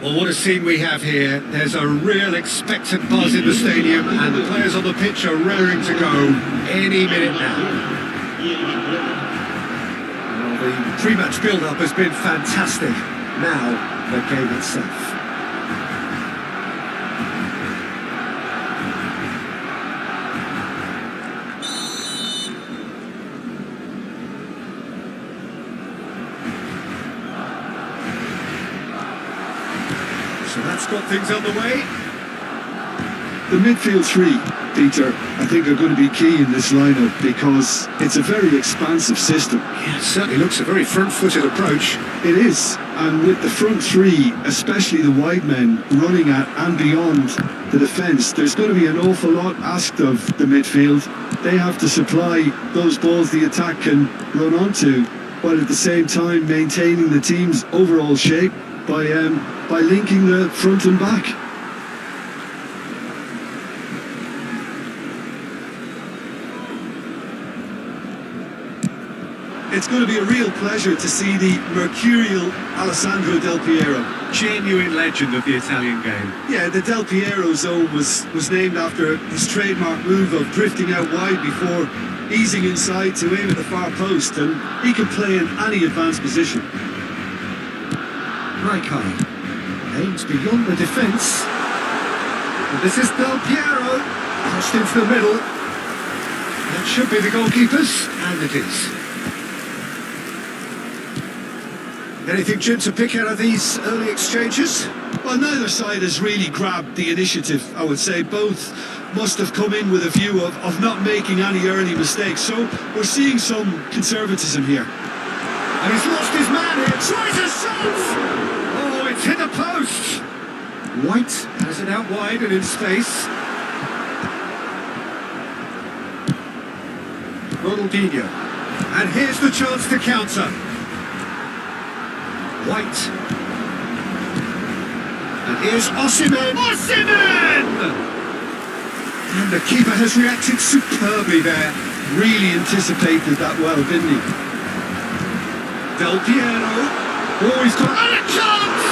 Well, what a scene we have here. There's a real expectant buzz in the stadium, and the players on the pitch are raring to go any minute now. Well, the pre-match build-up has been fantastic. Now, the game itself. So that's got things underway. The midfield three, Peter, I think are going to be key in this lineup because it's a very expansive system. Yeah, it certainly looks a very front-footed approach. It is, and with the front three, especially the wide men, running at and beyond the defence, there's going to be an awful lot asked of the midfield. They have to supply those balls the attack can run onto, while at the same time maintaining the team's overall shape by linking the front and back. It's going to be a real pleasure to see the mercurial Alessandro Del Piero. Genuine legend of the Italian game. Yeah, the Del Piero zone was named after his trademark move of drifting out wide before easing inside to aim at the far post, and he can play in any advanced position. Rijkaard aims beyond the defence. And this is Del Piero, crossed into the middle. That should be the goalkeepers, and it is. Anything, Jim, to pick out of these early exchanges? Well, neither side has really grabbed the initiative, I would say. Both must have come in with a view of not making any early mistakes. So we're seeing some conservatism here. And he's lost his man here. Tries a shot! Oh, it's hit a post. White has it out wide and in space. Ronaldinho. And here's the chance to counter. White. And here's Osimhen. Osimhen! And the keeper has reacted superbly there. Really anticipated that well, didn't he? Del Piero. Oh, he's got a chance!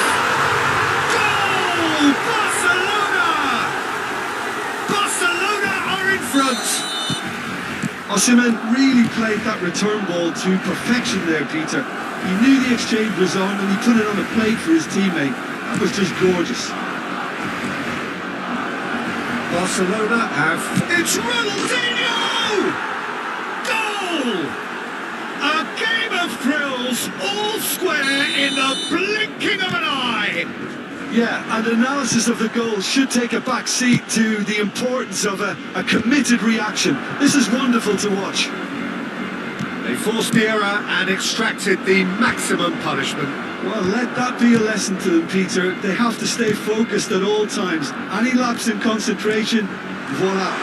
Goal! Barcelona! Barcelona are in front. Osimhen really played that return ball to perfection there, Peter. He knew the exchange was on and he put it on a plate for his teammate. That was just gorgeous. Barcelona have... It's Ronaldinho! Goal! A game of thrills, all square in the blinking of an eye! Yeah, and analysis of the goal should take a back seat to the importance of a committed reaction. This is wonderful to watch. They forced the error and extracted the maximum punishment. Well, let that be a lesson to them, Peter. They have to stay focused at all times. Any lapse in concentration, voila.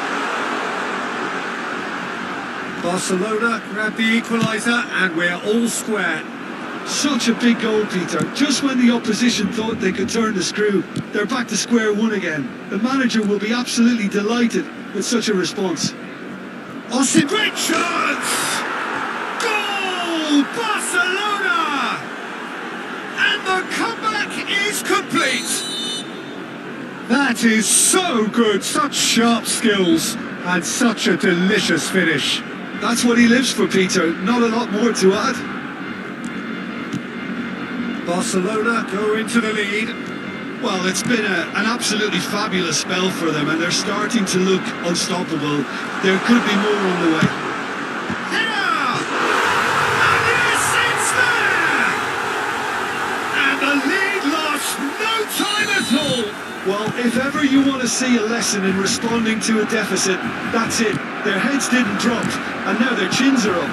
Barcelona grabbed the equaliser and we're all square. Such a big goal, Peter. Just when the opposition thought they could turn the screw, they're back to square one again. The manager will be absolutely delighted with such a response. Osimhen, great chance! Goal! Barcelona! And the comeback is complete! That is so good, such sharp skills and such a delicious finish. That's what he lives for, Peter. Not a lot more to add. Barcelona go into the lead. Well, it's been an absolutely fabulous spell for them, and they're starting to look unstoppable. There could be more on the way. Here! And yes, it's there! And the lead lost no time at all. Well, if ever you want to see a lesson in responding to a deficit, that's it. Their heads didn't drop, and now their chins are up.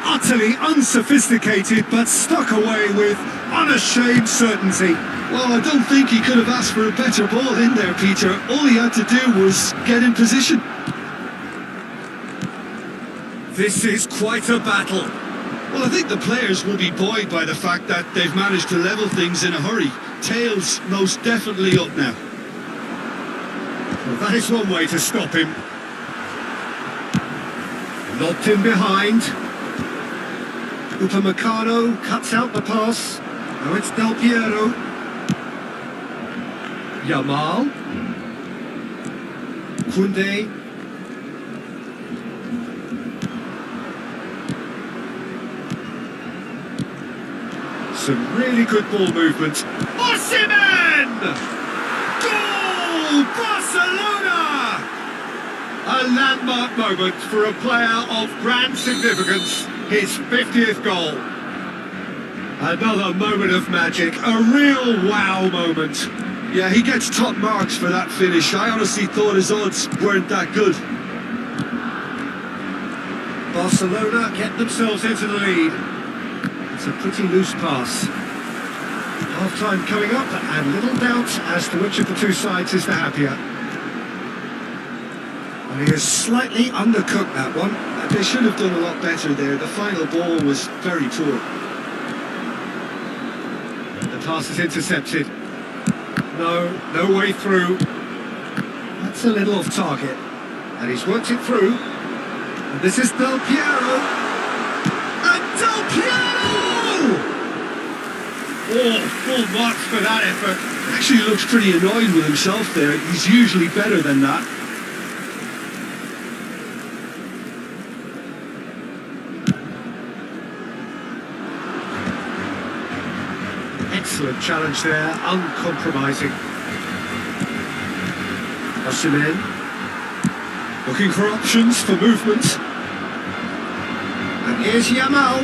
Utterly unsophisticated, but stuck away with unashamed certainty. Well, I don't think he could have asked for a better ball in there, Peter. All he had to do was get in position. This is quite a battle. Well, I think the players will be buoyed by the fact that they've managed to level things in a hurry. Tails most definitely up now. Well, that is one way to stop him. Lobbed in behind. Upamecano cuts out the pass. Now it's Del Piero. Yamal. Kunde. Some really good ball movement. Osimhen! Goal! Barcelona! A landmark moment for a player of grand significance. His 50th goal. Another moment of magic. A real wow moment. Yeah, he gets top marks for that finish. I honestly thought his odds weren't that good. Barcelona get themselves into the lead. It's a pretty loose pass. Half-time coming up, and little doubt as to which of the two sides is the happier. And he has slightly undercooked that one. They should have done a lot better there. The final ball was very poor. The pass is intercepted. No way through. That's a little off target. And he's worked it through. And this is Del Piero. And Del Piero! Oh, full marks for that effort. Actually looks pretty annoyed with himself there. He's usually better than that. Excellent challenge there, uncompromising. Osimhen looking for options for movement. And here's Yamal.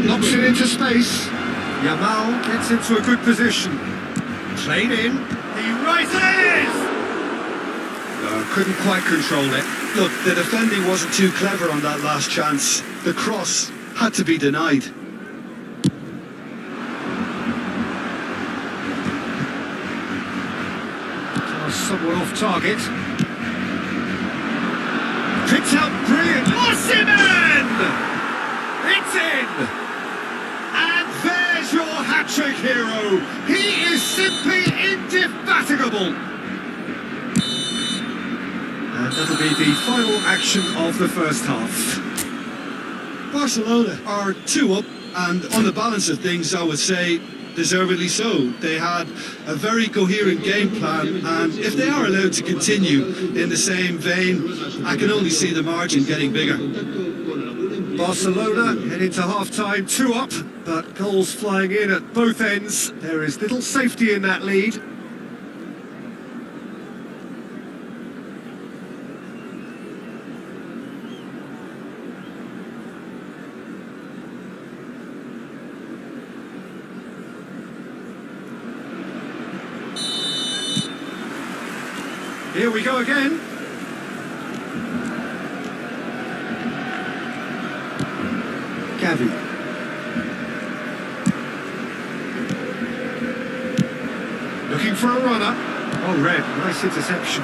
Knocks it into space. Yamal gets into a good position. Played in. He rises! No, couldn't quite control it. Look, the defending wasn't too clever on that last chance. The cross had to be denied. Somewhat off target. Picked out brilliant. Osimhen! It's in! And there's your hat-trick hero. He is simply indefatigable. And that'll be the final action of the first half. Barcelona are 2 up, and on the balance of things, I would say deservedly so. They had a very coherent game plan, and if they are allowed to continue in the same vein, I can only see the margin getting bigger. Barcelona head into half-time 2 up, but goals flying in at both ends. There is little safety in that lead. Here we go again. Gavi. Looking for a runner. Oh, red. Nice interception.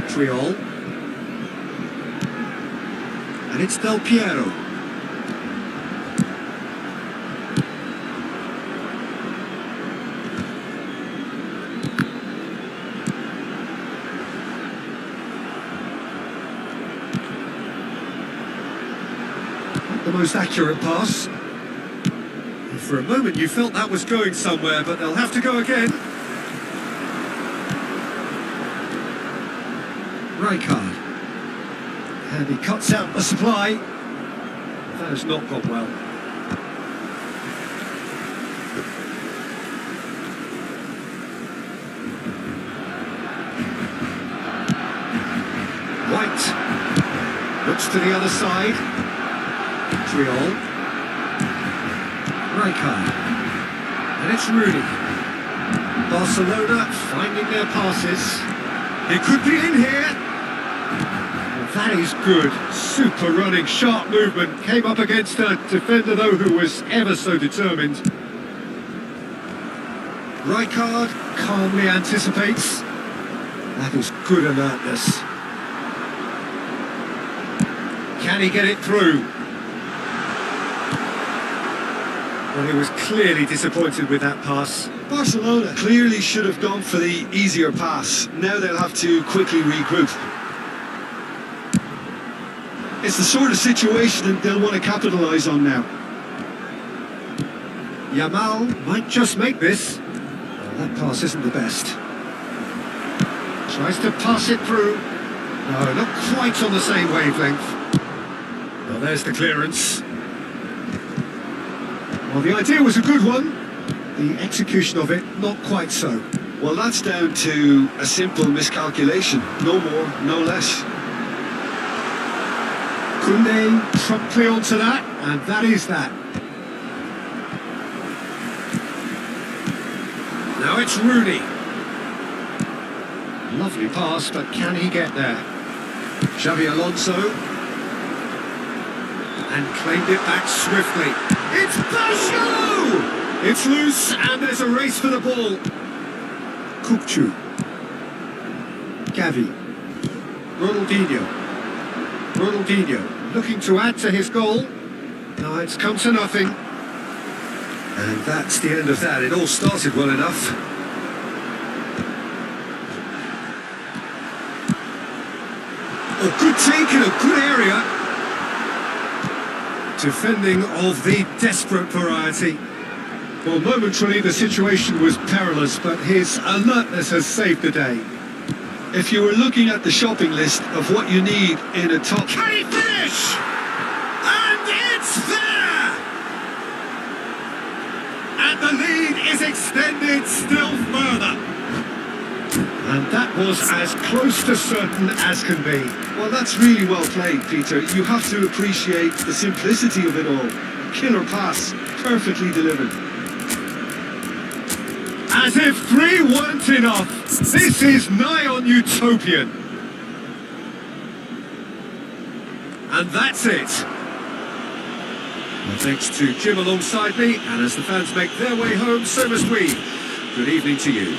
Triol. And it's Del Piero. The most accurate pass. And for a moment you felt that was going somewhere, but they'll have to go again. Rijkaard. And he cuts out the supply. That has not gone well. White looks to the other side. Triol. Rijkaard. And it's Rooney. Barcelona finding their passes. It could be in here. And that is good. Super running, sharp movement. Came up against a defender, though, who was ever so determined. Rijkaard calmly anticipates. That is good alertness. Can he get it through? Well, he was clearly disappointed with that pass. Barcelona clearly should have gone for the easier pass. Now they'll have to quickly regroup. It's the sort of situation that they'll want to capitalise on now. Yamal might just make this. Well, that pass isn't the best. Tries to pass it through. No, not quite on the same wavelength. Well, there's the clearance. Well, the idea was a good one. The execution of it, not quite so. Well, that's down to a simple miscalculation. No more, no less. Koundé promptly onto that, and that is that. Now it's Rooney. Lovely pass, but can he get there? Xabi Alonso. And claimed it back swiftly. It's Mubashir! It's loose, and there's a race for the ball. Kupchu. Gavi. Ronaldinho looking to add to his goal. No, it's come to nothing. And that's the end of that. It all started well enough. A good take in a good area. Defending of the desperate variety. Well, momentarily the situation was perilous, but his alertness has saved the day. If you were looking at the shopping list of what you need in a top... Can he finish? And it's there! And the lead is extended still further. And that was as close to certain as can be. Well, that's really well played, Peter. You have to appreciate the simplicity of it all. Killer pass, perfectly delivered. As if 3 weren't enough, this is nigh on utopian. And that's it. Well, thanks to Jim alongside me, and as the fans make their way home, so must we. Good evening to you.